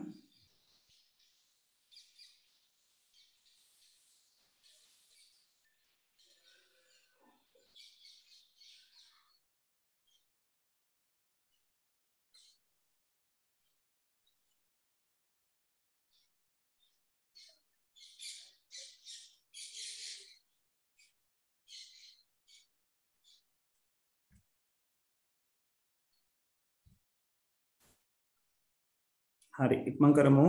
හරි ඉක්මන් කරමු.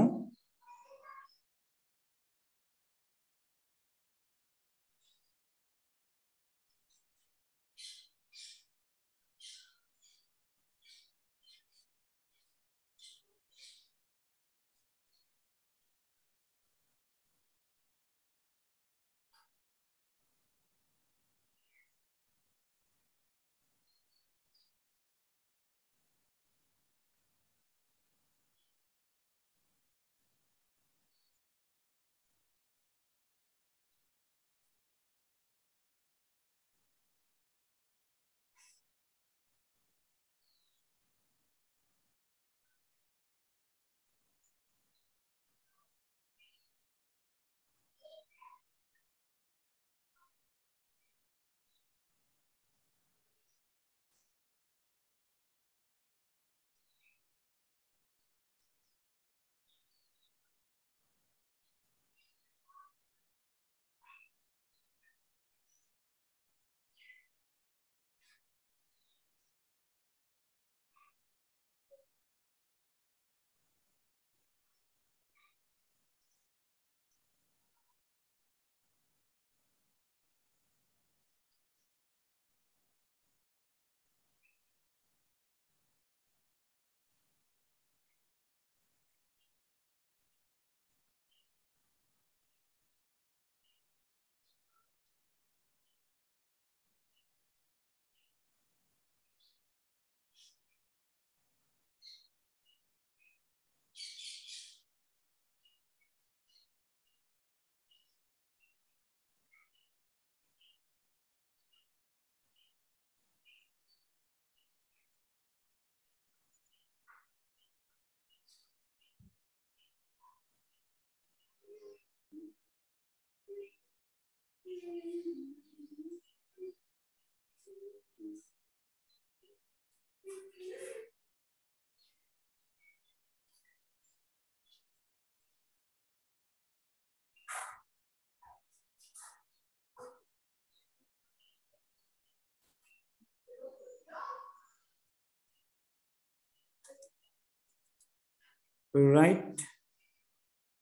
right.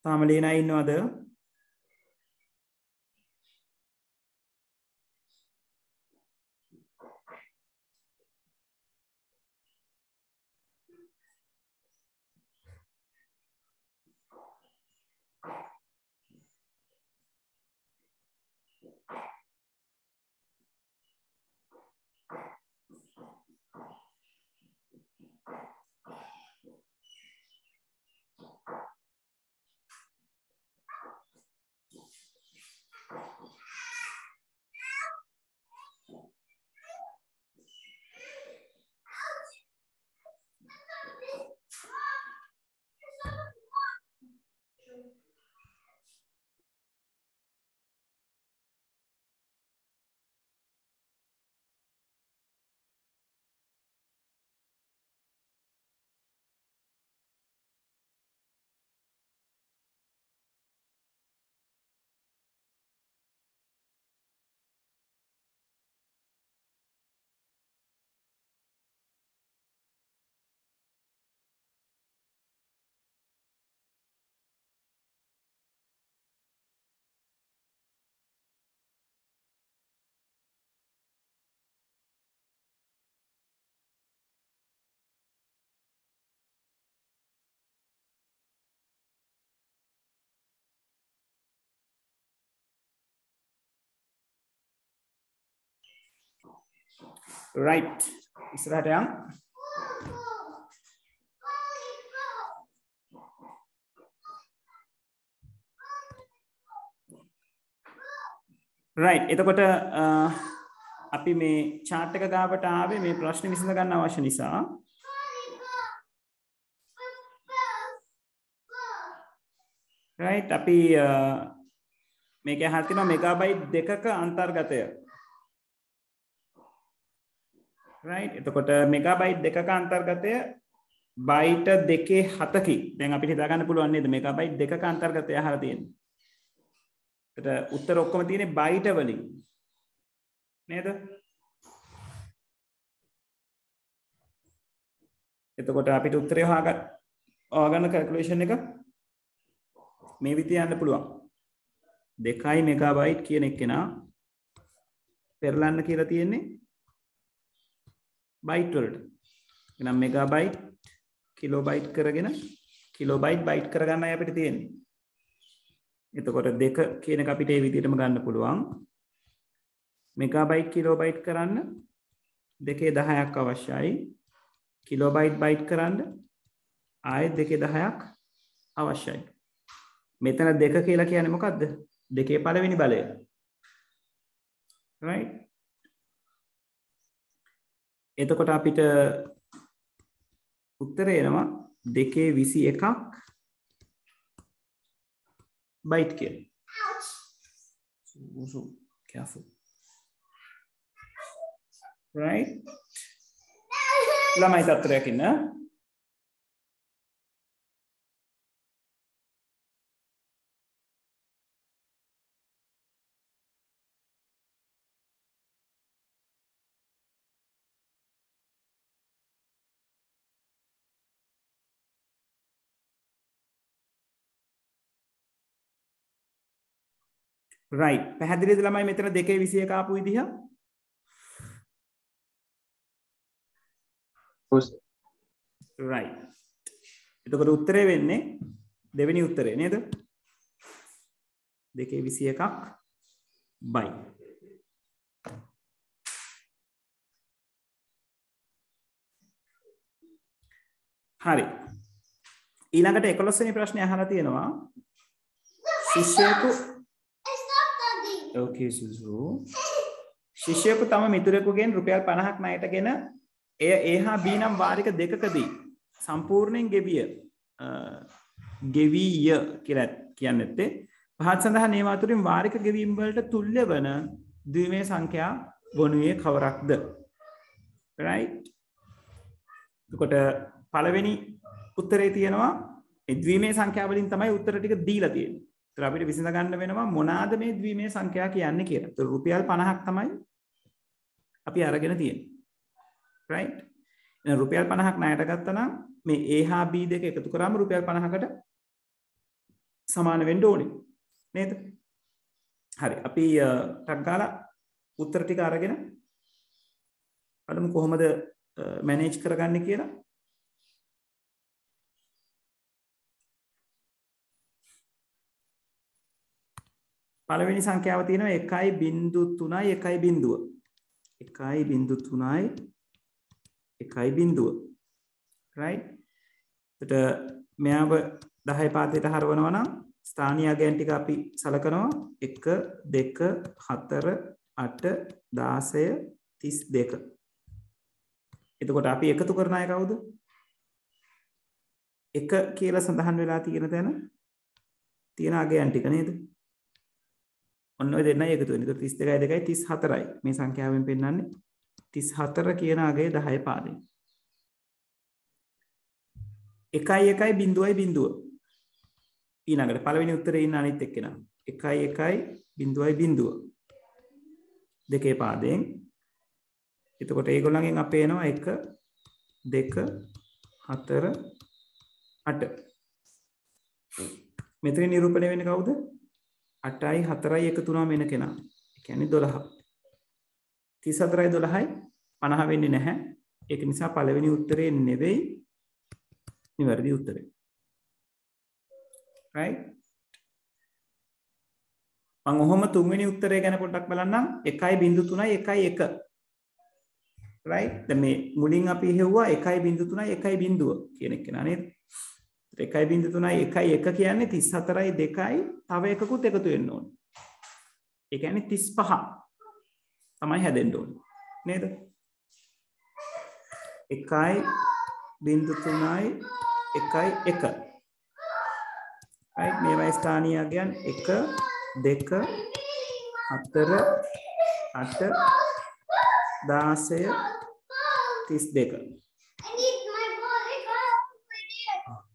තාම ලියන අය ඉන්නවද? right ඉස්සරහට යන්න right එතකොට අපි මේ chart එක ගාවට ආවේ මේ ප්‍රශ්නේ විසඳ ගන්න අවශ්‍ය නිසා right අපි මේක අහලා තිනවා මෙගාබයිට් දෙකක අන්තර්ගතය right එතකොට මෙගාබයිට් දෙකක අන්තර්ගතය බයිට් 2.7කි දැන් අපිට හිතා ගන්න පුළුවන් නේද මෙගාබයිට් දෙකක අන්තර්ගතය අහලා තියෙන්නේ එතකොට උත්තර ඔක්කොම තියෙන්නේ බයිට වලින් නේද එතකොට අපිට උත්තරය හොයාගන්න කැල්කියුලේෂන් එක මේ විදිහට යන්න පුළුවන් 2 මෙගාබයිට් කියන එකේනා පෙරලන්න කියලා තියෙන්නේ බයිට් වලට එහෙනම් මෙගාබයිට් කිලෝබයිට් කරගෙන කිලෝබයිට් බයිට් කරගන්නයි අපිට තියෙන්නේ එතකොට 2 කියන එක අපිට ඒ විදිහටම ගන්න පුළුවන් මෙගාබයිට් කිලෝබයිට් කරන්න 2.10ක් අවශ්‍යයි කිලෝබයිට් බයිට් කරන්න ආයෙත් 2.10ක් අවශ්‍යයි මෙතන 2 කියලා කියන්නේ මොකද්ද 2 පළවෙනි බලය right එතකොට අපිට උත්තරය එනවා 2.21ක් bite kill. So careful. Right? ළමයි තත්ත්වයක් ඉන්න. right පැහැදිලිද ළමයි මෙතන 2.21 ආපු විදිහ right එතකොට උත්තරේ වෙන්නේ දෙවෙනි උත්තරේ නේද 2.21ක් by හරි ඊළඟට 11 වෙනි ප්‍රශ්නේ අහලා තියෙනවා ශිෂ්‍යයෙකු okay සුසු ශිෂ්‍යයෙකු තම මිතුරෙකුගෙන් රුපියල් 50ක් ණයටගෙන එය A හා B නම් වාරික දෙකකදී සම්පූර්ණයෙන් ගෙවිය කියලා කියන්නේ පහත් සඳහන් ඒවා අතුරින් වාරික ගෙවීම් වලට තුල්‍ය වන ද්විමේය සංඛ්‍යා වනුයේ කවරක්ද right එතකොට පළවෙනි උත්තරේ තියෙනවා මේ ද්විමේය සංඛ්‍යා වලින් තමයි උත්තර ටික දීලා තියෙන්නේ ඒතර අපිට විසඳ ගන්න වෙනවා මොනවාද මේ ද්විමේය සංඛ්‍යා කියන්නේ කියලා. ඒතර රුපියල් 50ක් තමයි අපි අරගෙන තියෙන්නේ. right? එහෙනම් රුපියල් 50ක් ණයට ගත්තා නම් මේ A හා B දෙක එකතු කරාම රුපියල් 50කට සමාන වෙන්න ඕනේ. නේද? හරි. අපි ටක් ගාලා උත්තර ටික අරගෙන බලමු කොහොමද මැනේජ් කරගන්නේ කියලා. පළවෙනි සංඛ්‍යාව තියෙනවා 1.3යි 1.3යි right එතකොට මෙයාව 10 පාදයට හරවනවා නම් ස්ථානීය අගයන් ටික අපි සලකනවා 1 2 4 8 16 32 එතකොට අපි එකතු කරන අය කවුද 1 කියලා සඳහන් වෙලා තියෙන තැන තියෙන අගයන් ටික නේද ඔන්න ඔය දෙන්නයි එකතු වෙන්නේ. ඒකට 32යි 2යි 34යි. මේ සංඛ්‍යාවෙන් පෙන්නන්නේ 34 කියන අගය 10 පාදයෙන්. 1.1.0 ඊළඟට පළවෙනි උත්තරේ ඉන්න අනිත් එක්කෙනා 1.1.0 දෙකේ පාදයෙන්. එතකොට ඒගොල්ලන්ගෙන් අපේ එනවා 1 2 4 8. මෙතන නිරූපණය වෙන්නේ කවුද? 8යි 4යි එකතු වුණාම එන කෙනා. ඒ කියන්නේ 12. 34යි 12යි 50 වෙන්නේ නැහැ. ඒක නිසා පළවෙනි උත්තරේ නෙවෙයි නිවැරදි උත්තරේ. right? මම ඔහොම තුන්වෙනි උත්තරේ ගැන පොඩ්ඩක් බලන්නම්. 1.3යි 1.1. right දැන් මේ මුලින් අපි හෙව්වා 1.3 1.0 කියන එක නේද 1.3 1 කියන්නේ 34යි 2යි තව එකකුත් එකතු වෙන්න ඕනේ ඒ කියන්නේ 35 තමයි හැදෙන්න ඕනේ නේද 1.3යි 1.1 right මේවා ස්ථානීය අගයන් 1 2 4 8 16 32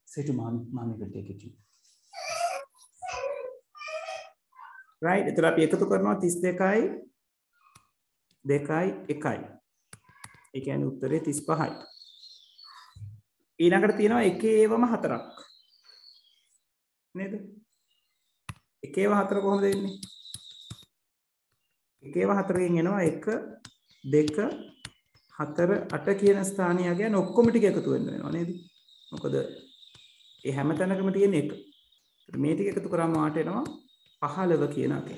say to mommy will take it right එතකොට අපි එකතු කරනවා 32යි 2යි 1යි ඒ කියන්නේ උත්තරේ 35යි ඊළඟට තියෙනවා එකේවම 4ක් නේද එකේව 4 කොහොමද එන්නේ එකේව 4කින් එනවා 1 2 4 8 කියන ස්ථානීය අගයන් ඔක්කොම ටික එකතු වෙන්න වෙනවා නේද මොකද ඒ හැම තැනකම තියෙන එක මේ ටික එකතු කරාම වාට එනවා 15 කියන අගය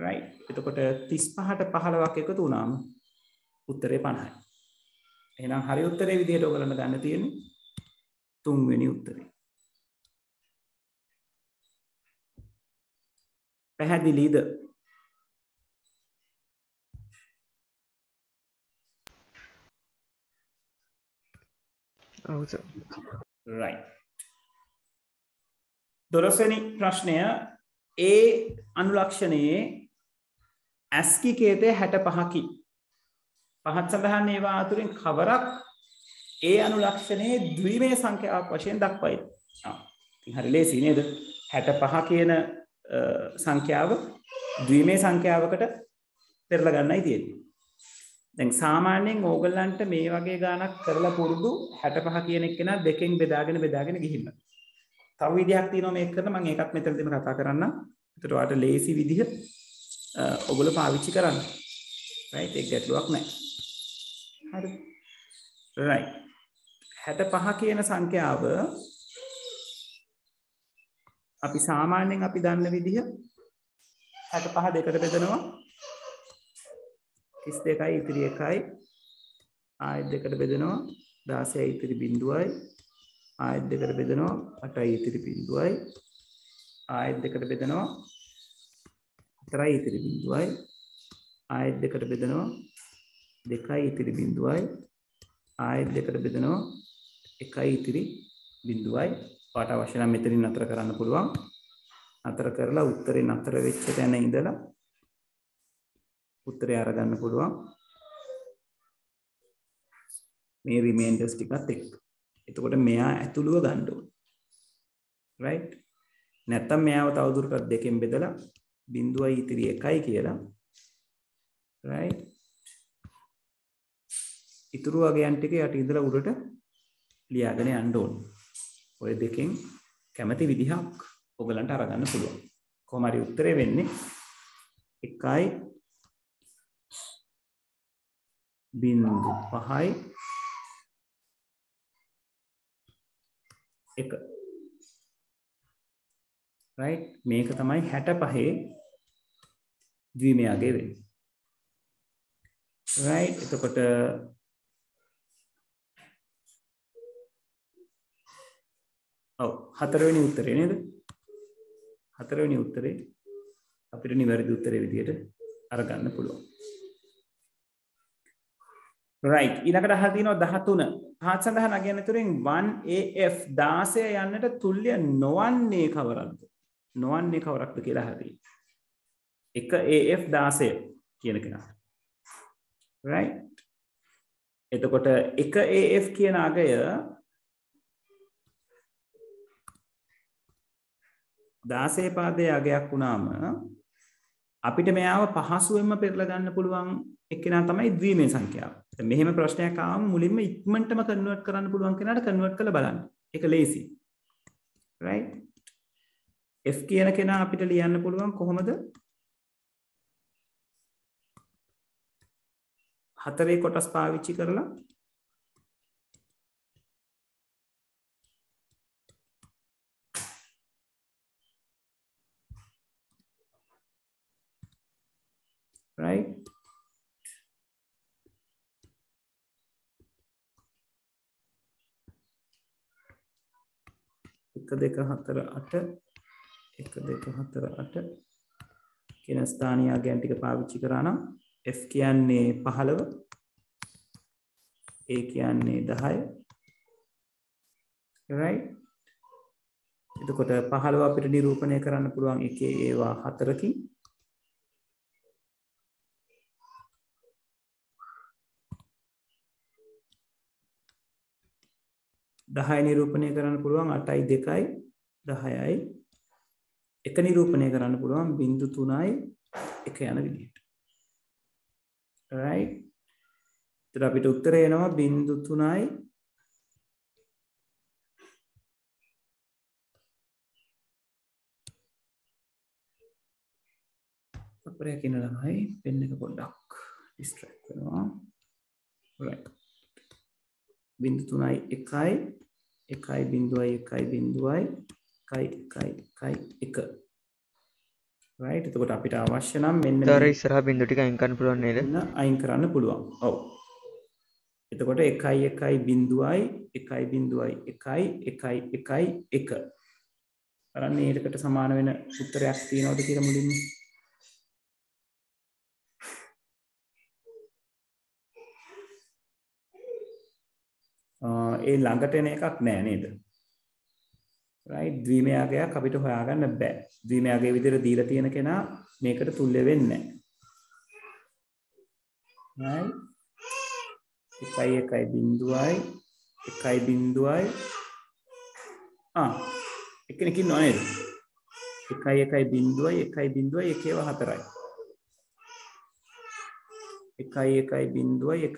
right එතකොට 35ට 15ක් එකතු වුණාම උත්තරේ 50යි එහෙනම් හරි උත්තරේ විදිහට ඔයගලන්ට ගන්න තියෙන්නේ තුන්වෙනි උත්තරේ පැහැදිලිද ඔව් සර් right දොළොස්වෙනි ප්‍රශ්නය A අනුලක්ෂණයේ ASCII කේතය 65කි පහත් සඳහන් ඒවා අතුරින් කවරක් A අනුලක්ෂණයේ ද්විමේය සංඛ්‍යාවක් වශයෙන් දක්වයි ඉතින් හරි ලේසි නේද 65 කියන සංඛ්‍යාව ද්විමේය සංඛ්‍යාවකට පෙරලා ගන්නයි තියෙන්නේ දැන් සාමාන්‍යයෙන් ඕගොල්ලන්ට මේ වගේ ගානක් කරලා පුරුදු 65 කියන එක නා දෙකෙන් බෙදාගෙන ගිහින්න. තව විදිහක් තියෙනවා මේක කරන මම ඒකත් මෙතනදීම කතා කරන්නම්. ඒකට ඔයාලට ලේසි විදිහ ඔයගොල්ලෝ පාවිච්චි කරන්න. right ඒක ගැටලුවක් නැහැ. හරි. right. 65 කියන සංඛ්‍යාව අපි සාමාන්‍යයෙන් අපි දන්න විදිහ 65 දෙකට බෙදනවා 32යි ඉතිරි 1යි ආයෙත් දෙකට බෙදනවා 16යි ඉතිරි 0යි ආයෙත් දෙකට බෙදනවා 8යි ඉතිරි 0යි ආයෙත් දෙකට බෙදනවා 4යි ඉතිරි 0යි ආයෙත් දෙකට බෙදනවා 2යි ඉතිරි 0යි ආයෙත් දෙකට බෙදනවා 1යි ඉතිරි 0යි පාට අවශ්‍ය නම් මෙතනින් නතර කරන්න පුළුවන් නතර කරලා උත්තරේ නතර වෙච්ච තැන ඉඳලා උත්තරය අරගන්න පුළුවන් මේ රිමයින්ඩර්ස් ටිකත් එක්ක. එතකොට මෙයා ඇතුළුව ගන්න ඕන. right? නැත්තම් මෙයාව තවදුරටත් දෙකෙන් බෙදලා 0යි ඉතිරි 1යි කියලා right? ඉතුරු වගයන් ටික යට ඉඳලා උඩට ලියාගෙන යන්න ඕන. ඔය දෙකෙන් කැමති විදිහක් ඔයගලන්ට අරගන්න පුළුවන්. කොහොම හරි උත්තරේ වෙන්නේ 1යි 0.5යි 1 right මේක තමයි 65 ද්විමේය අගය වෙන්නේ right එතකොට ඔව් හතරවෙනි උත්තරේ නේද හතරවෙනි උත්තරේ අපිට නිවැරදි උත්තරේ විදියට අරගන්න පුළුවන් right ඊළඟට අහලා තියෙනවා 13 පහත් සඳහන් අගයන් අතරින් 1AF 16 යන්නට තුල්‍ය නොවන්නේ කවරක්ද නොවන්නේ කවරක්ද කියලා අහලා තියෙනවා 1AF 16 කියන කෙනා right එතකොට 1AF කියන අගය 16 පාදයේ අගයක් වුණාම අපිට මෙයාව පහසුවෙන්ම පෙරලා ගන්න පුළුවන් එක්කෙනා තමයි ද්විමේය සංඛ්‍යාව. දැන් මෙහෙම ප්‍රශ්නයක් ආවම මුලින්ම ඉක්මනටම කන්වර්ට් කරන්න පුළුවන් කෙනාට කන්වර්ට් කරලා බලන්න. ඒක ලේසි. right? F කියන කෙනා අපිට ලියන්න පුළුවන් කොහොමද? හතරේ කොටස් පාවිච්චි කරලා right 2 4 8 1 2 4 8 කියන ස්ථානීය අගයන් ටික පාවිච්චි කරා නම් f කියන්නේ 15 a කියන්නේ 10 right එතකොට 15 අපිට නිරූපණය කරන්න පුළුවන් එකේ ඒවා 4කින් 10 නිරූපණය කරන්න පුළුවන් 8යි 2යි 10යි එක නිරූපණය කරන්න පුළුවන් 0.3යි 1 යන විදිහට right එතකොට අපිට උත්තරය එනවා 0.3යි අපරේ කියන ළමයි පෙන් එක පොඩ්ඩක් distract වෙනවා right 0.3යි 1යි 1.1යි 1.1යි 1 right එතකොට අපිට අවශ්‍ය නම් මෙන්න තර ඉස්සරහා බින්දු ටික අයින් කරන්න පුළුවන් නේද? අයින් කරන්න පුළුවන්. ඔව්. එතකොට 1.1යි 1.1යි බලන්න ඒකට සමාන වෙන උත්තරයක් තියෙනවද කියලා මුලින්ම ඒ ළඟට එන එකක් නෑ නේද? right ද්විමය අගයක් අපිට හොයාගන්න බෑ. ද්විමය අගයේ විදිහට දීලා තියෙන කෙනා මේකට තුල්‍ය වෙන්නේ නෑ. right 1.1යි එක්කෙනෙක් ඉන්නව නේද? 1.1යි 1.1යි 4යි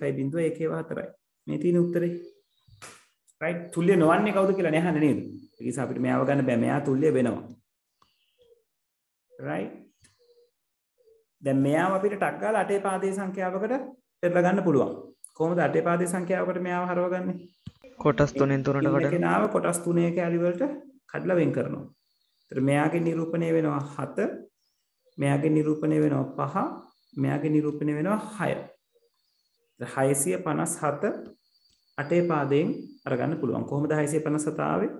1.1යි මේ තියෙන උත්තරේ right තුල්‍ය නොවන්නේ කවුද කියලා නේ අහන්නේ නේද? ඒ නිසා අපිට මෙයාව ගන්න බෑ. මෙයා තුල්‍ය වෙනවා. right දැන් මෙයාව අපිට ටක් ගාලා අටේ පාදයේ සංඛ්‍යාවකට පෙරලා ගන්න පුළුවන්. කොහොමද අටේ පාදයේ සංඛ්‍යාවකට මෙයාව හරවගන්නේ? කොටස් 3න් 3ට කඩලා කෙනාව කොටස් 3 කැලි වලට කඩලා වෙන් කරනවා. ඒතර මෙයාගේ නිරූපණය වෙනවා 7 මෙයාගේ නිරූපණය වෙනවා 5 මෙයාගේ නිරූපණය වෙනවා 6. 657 අටේ පාදයෙන් අරගන්න පුළුවන්. කොහොමද 657 ආවේ?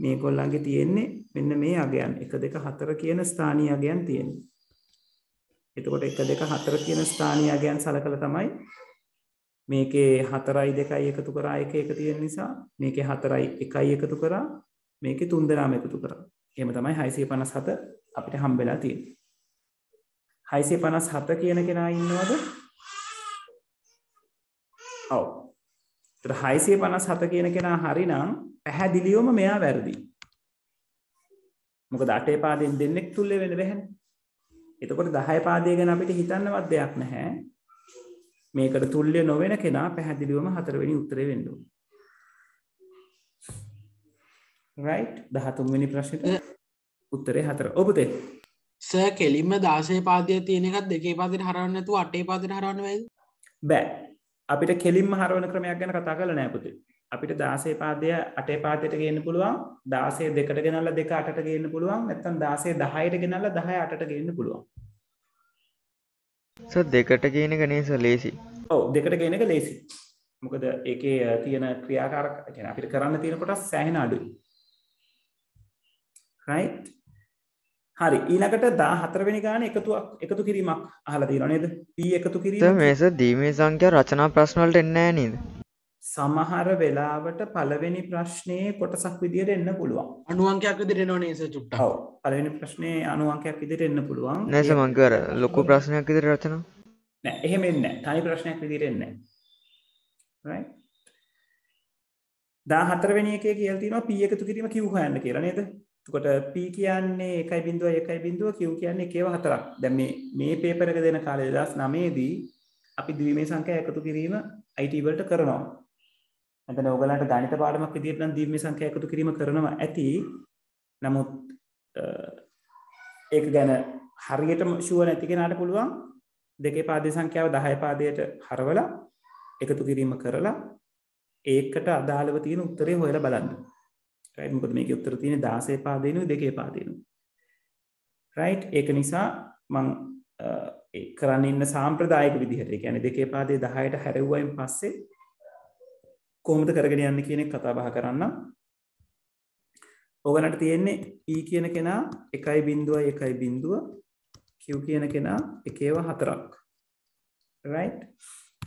මේගොල්ලන්ගේ තියෙන්නේ මෙන්න මේ අගයන් 1 2 4 කියන ස්ථානීය අගයන් තියෙන්නේ. එතකොට 1 2 4 කියන ස්ථානීය අගයන් සලකලා තමයි මේකේ 4යි 2යි එකතු කරා 1 1 තියෙන නිසා මේකේ 4යි 1යි එකතු කරා මේකේ 3 දෙනාම එකතු කරා. එහෙම තමයි 657 අපිට හම්බෙලා තියෙන්නේ. 657 කියන කෙනා ඉන්නවද? ඔව්. 657 කියන කෙනා හරිනම් පැහැදිලිවම මෙයා වැරදි. මොකද අටේ පාදයෙන් දෙන්නෙක් තුල්ලේ වෙන්න බැහැනේ. එතකොට 10 පාදය ගැන අපිට හිතන්නවත් දෙයක් නැහැ. මේකට තුල්‍ය නොවන කෙනා පැහැදිලිවම 4 වෙනි උත්තරේ වෙන්න ඕනේ. right 13 වෙනි ප්‍රශ්නෙට උත්තරේ 4. ඔබ පුතේ සර් කෙලින්ම 16 පාදයේ තියෙන එකත් දෙකේ පාදයට හරවන්න නැතුව අටේ පාදයට හරවන්න බැයිද? බෑ. අපිට කෙලින්ම හරවන ක්‍රමයක් ගැන කතා කරලා නෑ පුතේ. අපිට 16 පාදය අටේ පාදයට ගේන්න පුළුවන් 16 දෙකට ගෙනල්ලා 2 8ට ගේන්න පුළුවන් නැත්නම් 16 10ට ගෙනල්ලා 10 8ට ගේන්න පුළුවන්. සර් දෙකට කියන එක නේ සර් ලේසි. ඔව් දෙකට ගේන එක ලේසි. මොකද ඒකේ තියෙන ක්‍රියාකාරක කියන්නේ අපිට කරන්න තියෙන කොටස් සෑහෙන අඩුයි. right හරි ඊළඟට 14 වෙනි ගානේ එකතු කිරීමක් අහලා තියෙනව නේද? p එකතු කිරීම. සර් මේ සර් දීමේ සංඛ්‍යා රචනා ප්‍රශ්න වලට එන්නේ නැහැ නේද? සමහර වෙලාවට පළවෙනි ප්‍රශ්නේ කොටසක් විදියට එන්න පුළුවන්. අණු අංකයක් විදියට එනව නේද සර් චුට්ටක්? ඔව් පළවෙනි ප්‍රශ්නේ අණු අංකයක් විදියට එන්න පුළුවන්. නෑ සර් මං කර ලොකු ප්‍රශ්නයක් විදියට රචනා. නෑ එහෙම එන්නේ නෑ. තනි ප්‍රශ්නයක් විදියට එන්නේ නෑ. right 14 වෙනි එකේ කියලා තියෙනවා p එකතු කිරීම q හොයන්න කියලා නේද? එතකොට p කියන්නේ 1.1 q කියන්නේ 1/4ක්. දැන් මේ පේපර් එක දෙන කාලේ 2009 දී අපි ද්විමේය සංඛ්‍යා එකතු කිරීම IT වලට කරනවා. නැත්නම් ඔයගලන්ට ගණිත පාඩමක් විදිහට නම් ද්විමේය සංඛ්‍යා එකතු කිරීම කරනවා ඇති. නමුත් ඒක ගැන හරියටම ෂුවර් නැති කෙනාට පුළුවන් දෙකේ පාදයේ සංඛ්‍යාව 10 පාදයට හරවලා එකතු කිරීම කරලා ඒකට අදාළව තියෙන උත්තරේ හොයලා බලන්න. right මොකද මේකේ උත්තර තියෙන්නේ 16 පාදේනුයි දෙකේ පාදේනුයි. right ඒක නිසා මම කරන්න ඉන්න සාම්ප්‍රදායික විදිහට ඒ කියන්නේ දෙකේ පාදේ 10ට හැරෙව්වයින් පස්සේ කොහොමද කරගෙන යන්නේ කියන එක කතා බහ කරන්න. ඕගලන්ට තියෙන්නේ E කියන කෙනා 1.1.0 Q කියන කෙනා 1/4ක් right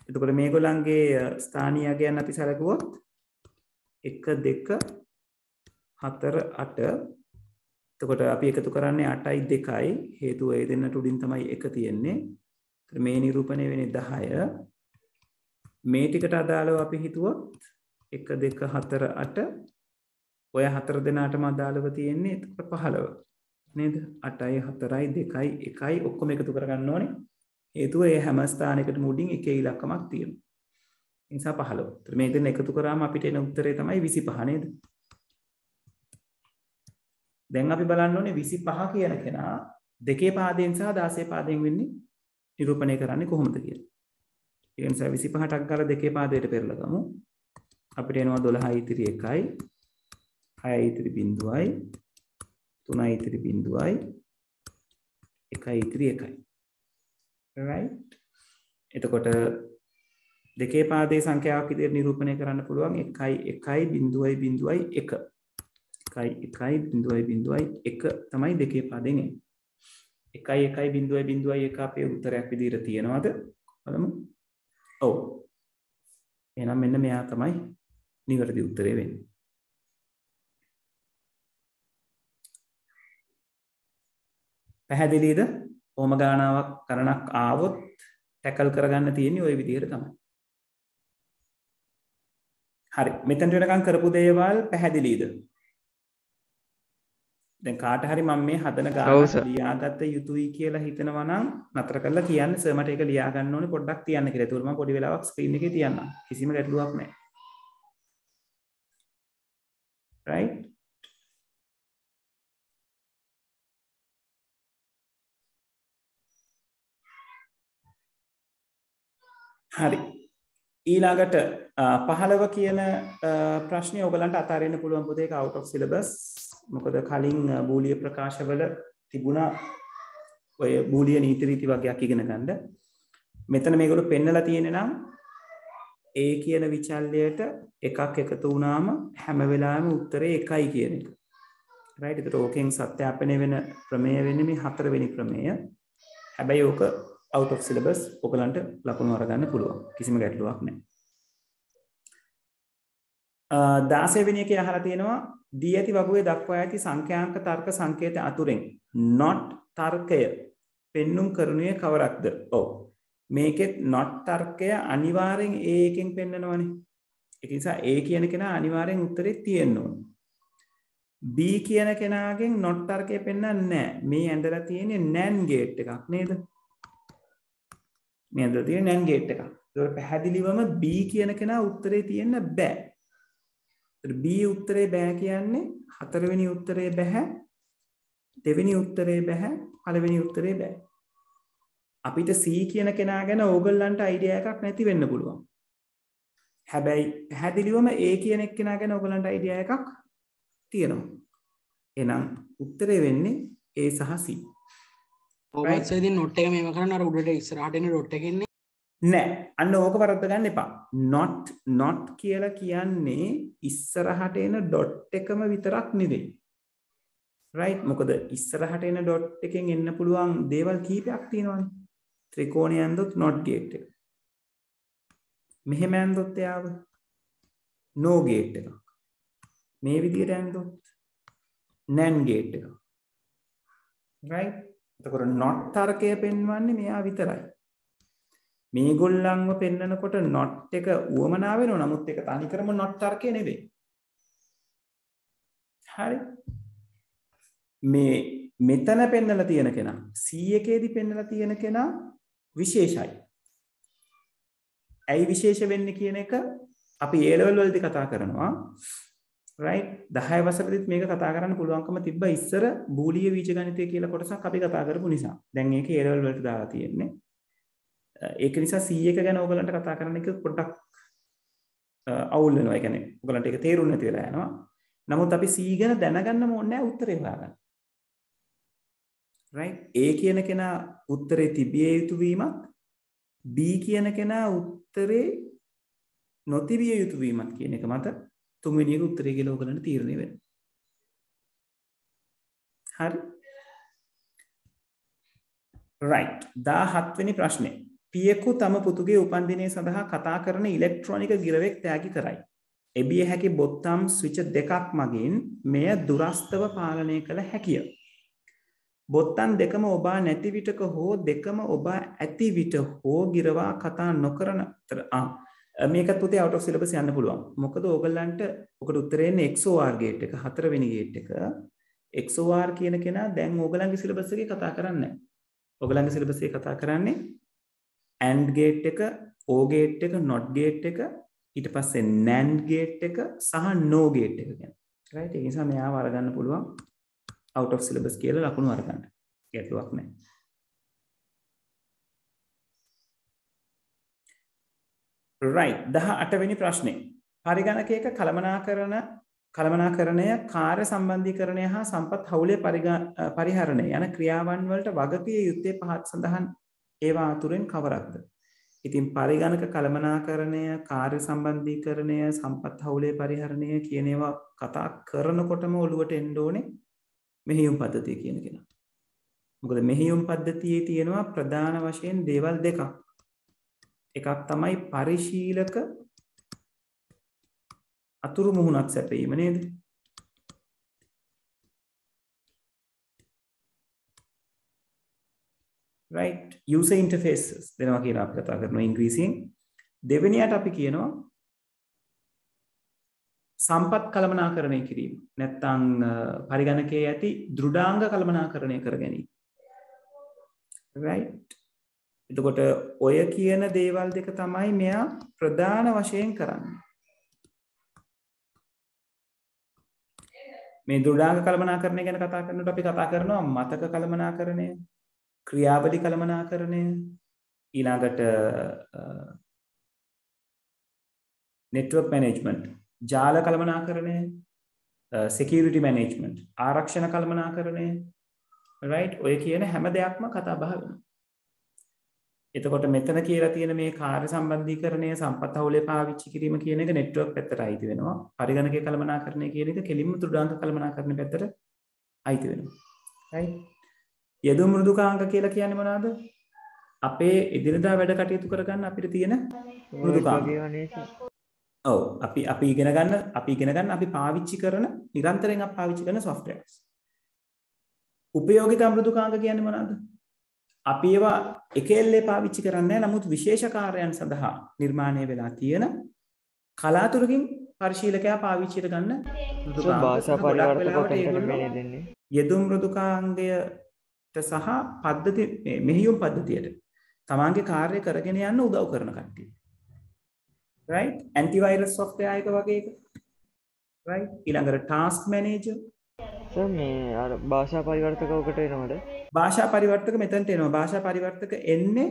එතකොට මේගොල්ලන්ගේ ස්ථානීය අගයන් අපි සැලකුවොත් 1 2 4 8 එතකොට අපි එකතු කරන්නේ 8යි 2යි හේතුව ඒ දෙන්නට උඩින් තමයි 1 තියෙන්නේ මේ නිරූපණය වෙන්නේ 10 මේ ටිකට අදාළව අපි හිතුවොත් 1 2 4 8 ඔය හතර දෙනාටම අදාළව තියෙන්නේ එතකොට 15 නේද 8යි 4යි 2යි 1යි ඔක්කොම එකතු කරගන්න ඕනේ හේතුව ඒ හැම ස්ථානයකටම උඩින් එකේ ඉලක්කමක් තියෙනවා ඒ නිසා 15 ඒතර මේ දෙන්න එකතු කරාම අපිට එන උත්තරේ තමයි 25 නේද දැන් අපි බලන්න ඕනේ 25 කියන කෙනා දෙකේ පාදයෙන් සහ 16 පාදයෙන් වෙන්නේ නිරූපණය කරන්නේ කොහොමද කියලා ඒ නිසා 25ටක් ගාලා දෙකේ පාදයට පෙරලා ගමු අපිට එනවා 12යි ඉතිරි 1යි 6යි ඉතිරි 0යි 3යි ඉතිරි 0යි 1යි ඉතිරි 1යි right එතකොට දෙකේ පාදයේ සංඛ්‍යාවක් විදිහට නිරූපණය කරන්න පුළුවන් 1යි 1යි 0යි 0යි 1 1යි 1යි 0යි 0යි 1 තමයි දෙකේ පාදයෙන් එන්නේ 1යි 1යි 0යි 0යි 1 අපේ උත්තරයක් විදිහට තියෙනවද බලමු ඔව් එහෙනම් මෙන්න මෙයා තමයි නිවැරදි උත්තරේ වෙන්නේ පැහැදිලිද ඕම ගණනාවක් කරණක් ආවොත් ටැකල් කරගන්න තියෙන්නේ ওই විදිහට තමයි හරි මෙතනට වෙනකන් කරපු දේවල් පැහැදිලිද දැන් කාට හරි මම මේ හදන ගානක් ලියාගත්ත යුතුයි කියලා හිතනවා නම් නතර කරලා කියන්න සර් මට ඒක ලියා ගන්න ඕනේ පොඩ්ඩක් තියන්න කියලා. ඒතකොට මම පොඩි වෙලාවක් ස්ක්‍රීන් එකේ තියන්නම්. කිසිම ගැටලුවක් නැහැ. right හරි ඊළඟට 15 කියන ප්‍රශ්නේ ඔයගලන්ට අතාරින්න පුළුවන් පුතේ ඒක out of syllabus මොකද කලින් බූලිය ප්‍රකාශවල තිබුණා ඔය බූලිය නීති රීති වගේක් ඉගෙන ගන්න මෙතන මේගොල්ලෝ පෙන්නලා තියෙන්නේ නම් A කියන විචල්‍යයට එකක් එකතු වුණාම හැම වෙලාවෙම උත්තරේ එකයි කියන එක right ඒකට ඕකෙන් සත්‍යාපනය වෙන ප්‍රමේය වෙන්නේ මේ හතරවෙනි ප්‍රමේය හැබැයි ඕක out of syllabus ඔයගලන්ට ලකුණු අරගන්න පුළුවන් කිසිම ගැටලුවක් නැහැ 16 වෙනි එකේ අහලා තියෙනවා දී ඇති වගුවේ දක්වා ඇති සංඛ්‍යාංක තර්ක සංකේත අතුරෙන් not තර්කය පෙන්눔 කරනුයේ කවරක්ද ඔව් මේකෙත් not තර්කය අනිවාර්යෙන් A එකෙන් පෙන්නනවනේ ඒක නිසා A කියන කෙනා අනිවාර්යෙන් උත්තරේ තියෙන්න ඕන B කියන කෙනාගෙන් not තර්කය පෙන්නන්නේ නැහැ මේ ඇඳලා තියෙන්නේ NAND gate එකක් නේද මේ ඇඳලා තියෙන්නේ NAND gate එකක් ඒක පැහැදිලිවම B කියන කෙනා උත්තරේ තියෙන්න බෑ B උත්තරේ බෑ කියන්නේ හතරවෙනි උත්තරේ බෑ දෙවෙනි උත්තරේ බෑ පළවෙනි උත්තරේ බෑ අපිට C කියන කෙනා ගැන ඕගොල්ලන්ට අයිඩියා එකක් නැති වෙන්න පුළුවන් හැබැයි පැහැදිලිවම A කියන එක්කෙනා ගැන ඕගොල්ලන්ට අයිඩියා එකක් තියෙනවා එහෙනම් උත්තරේ වෙන්නේ A සහ C ඔබත් ඉතින් නොට් එක මේව කරන්න අර උඩට ඉස්සරහට එන ඩොට් එක ඉන්නේ නෑ අන්න ඕක වරද්ද ගන්න එපා not කියලා කියන්නේ ඉස්සරහට එන ඩොට් එකම විතරක් නෙවෙයි right මොකද ඉස්සරහට එන ඩොට් එකෙන් එන්න පුළුවන් දේවල් කීපයක් තියෙනවානේ ත්‍රිකෝණය ඇන්දොත් not gate එක මෙහෙම ඇන්දොත් එයාව no gate එකක් මේ විදිහට ඇන්දොත් NAND gate එකක් right එතකොට not තර්කය පෙන්වන්නේ මෙයා විතරයි මේගොල්ලන්ව පෙන්නනකොට not එක උවමනා වෙනවා නමුත් ඒක තනිකරම not තර්කය නෙවෙයි. හරි. මේ මෙතන පෙන්නලා තියෙන කෙනා C එකේදී පෙන්නලා තියෙන කෙනා විශේෂයි. ඇයි විශේෂ වෙන්නේ කියන එක අපි A level වලදී කතා කරනවා. right 10 වසරේදීත් මේක කතා කරන්න පුළුවන්කම තිබ්බ ඉස්සර බූලිය බීජගණිතය කියලා කොටසක් අපි කතා කරපු නිසා. දැන් ඒක A level වලට දාලා තියෙන්නේ. ඒක නිසා C එක ගැන ඔයගලන්ට කතා කරන්න එක පොඩ්ඩක් අවුල් වෙනවා. ඒ කියන්නේ ඔයගලන්ට ඒක තේරුම් නැති වෙලා යනවා. නමුත් අපි C ගැන දැනගන්නම ඕනේ නැහැ උත්තරේ හොයාගන්න. right A කියන කෙනා උත්තරේ තිබිය යුතු වීමක් B කියන කෙනා උත්තරේ නොතිබිය යුතු වීමක් කියන එක මත තුන්වෙනි එක උත්තරේ කියලා ඔයගලන්ට තීරණය වෙනවා. හරි. right 17 වෙනි ප්‍රශ්නේ. පියෙකු තම පුතුගේ උපන්දිනය සඳහා කතා කරන ඉලෙක්ට්‍රොනික ගිරවෙක් තෑගි කරයි. එබිය හැකි බොත්තම් ස්විච් දෙකක් මගින් මෙය දුරස්තව පාලනය කළ හැකිය. බොත්තම් දෙකම ඔබා නැති විටක හෝ දෙකම ඔබා ඇති විට හෝ ගිරවා කතා නොකරන මේකත් පුතේ out of syllabus යන්න පුළුවන්. මොකද ඕගොල්ලන්ට ඔකට උත්තරේ එන්නේ XOR gate එක 4 වෙනි gate එක. XOR කියන කෙනා දැන් ඕගොල්ලන්ගේ syllabus එකේ කතා කරන්නේ නැහැ. ඕගොල්ලන්ගේ syllabus එකේ කතා කරන්නේ AND gate එක, OR gate එක, NOT gate එක, ඊට පස්සේ NAND gate එක සහ NO gate එක ගැන. right? ඒ නිසා මෙයාව අරගන්න පුළුවන් out of syllabus කියලා ලකුණු අරගන්න. ගැටලුවක් නැහැ. right 18 වෙනි ප්‍රශ්නේ. පරිගණකයක කළමනාකරණය, කාර්ය සම්බන්ධීකරණය හා සම්පත් හවුලේ පරිහරණය යන ක්‍රියාවන් වලට වගකිය යුත්තේ පහත් සඳහන් ඒවා අතුරෙන් කවරක්ද? ඉතින් පරිගණක කළමනාකරණය, කාර්ය සම්බන්ධීකරණය, සම්පත් හවුලේ පරිහරණය කියන ඒවා කතා කරනකොටම ඔළුවට එන්න ඕනේ මෙහෙයුම් පද්ධතිය කියන කෙනා. මොකද මෙහෙයුම් පද්ධතියේ තියෙනවා ප්‍රධාන වශයෙන් දේවල් දෙකක්. එකක් තමයි පරිශීලක අතුරු මුහුණක් සැපීම නේද? right user interfaces දෙනවා කියලා අපි කතා කරනවා ඉංග්‍රීසියෙන්. දෙවෙනියට අපි කියනවා සම්පත් කළමනාකරණය කිරීම. නැත්නම් පරිගණකයේ ඇති දෘඩාංග කළමනාකරණය කර ගැනීම. right එතකොට ඔය කියන දේවල් දෙක තමයි මෙයා ප්‍රධාන වශයෙන් කරන්නේ. මේ දෘඩාංග කළමනාකරණය ගැන කතා කරනකොට අපි කතා කරනවා මතක කළමනාකරණය, ක්‍රියාවලි කළමනාකරණය, ඊළඟට network management, ජාල කළමනාකරණය, security management, ආරක්ෂණ කළමනාකරණය, right ඔය කියන හැම දෙයක්ම කතා බහ වෙනවා. එතකොට මෙතන කියලා තියෙන මේ කාර්ය සම්බන්ධීකරණය, සම්පත් හවුලේ පාවිච්චි කිරීම කියන එක network පැත්තට අයිති වෙනවා. පරිගණකයේ කළමනාකරණය කියන එක කෙලින්ම දෘඩාංග කළමනාකරණය පැත්තට අයිති වෙනවා. right යෙදුම් මෘදුකාංග කියලා කියන්නේ මොනවද? අපේ එදිනදා වැඩ කටයුතු කරගන්න අපිට තියෙන මෘදුකාංග. ඔව් අපි ඉගෙන ගන්න අපි පාවිච්චි කරන නිරන්තරයෙන් අපි පාවිච්චි කරන softwares. උපයෝගිතා මෘදුකාංග කියන්නේ මොනවද? අපි ඒවා එකෙල්ලේ පාවිච්චි කරන්නේ නැහැ. නමුත් විශේෂ කාර්යයන් සඳහා නිර්මාණය වෙලා තියෙන කලාතුරකින් පරිශීලකයා පාවිච්චියට ගන්න මෘදුකාංග. භාෂා පරිවර්තක කොටකට මේ දෙන්නේ. යෙදුම් මෘදුකාංගයට සහ පද්ධති මෙහෙයුම් පද්ධතියට තමන්ගේ කාර්ය කරගෙන යන්න උදව් කරන කට්ටිය. right antivirus software එක වගේ එක. right ඊළඟට task manager. සර් මේ අර භාෂා පරිවර්තක ඔකට එනවද? භාෂා පරිවර්තක මෙතනට එනවා. භාෂා පරිවර්තක එන්නේ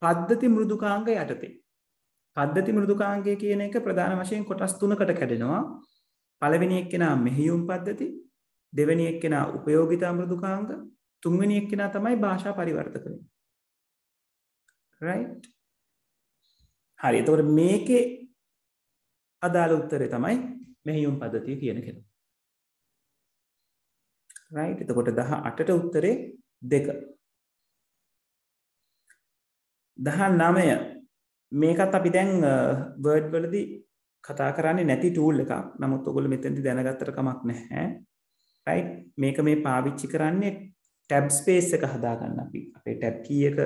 පද්ධති මෘදුකාංග යටතේ. පද්ධති මෘදුකාංගය කියන එක ප්‍රධාන වශයෙන් කොටස් තුනකට කැඩෙනවා. පළවෙනි එක්කෙනා මෙහෙයුම් පද්ධති, දෙවෙනි එක්කෙනා උපයෝගිතා මෘදුකාංග, තුන්වෙනි එක්කෙනා තමයි භාෂා පරිවර්තක වෙන්නේ. right හරි එතකොට මේකේ අදාළ උත්තරේ තමයි මෙහෙයුම් පද්ධතිය කියන කෙනා. right එතකොට 18ට උත්තරේ 2. 19 මේකත් අපි දැන් වර්ඩ් වලදී කතා කරන්නේ නැති ටූල් එකක්. නමුත් ඔයගොල්ලෝ මෙතෙන්දී දැනගත්තට කමක් නැහැ. right මේක මේ පාවිච්චි කරන්නේ tab space එක හදාගන්න අපි. අපේ tab key එක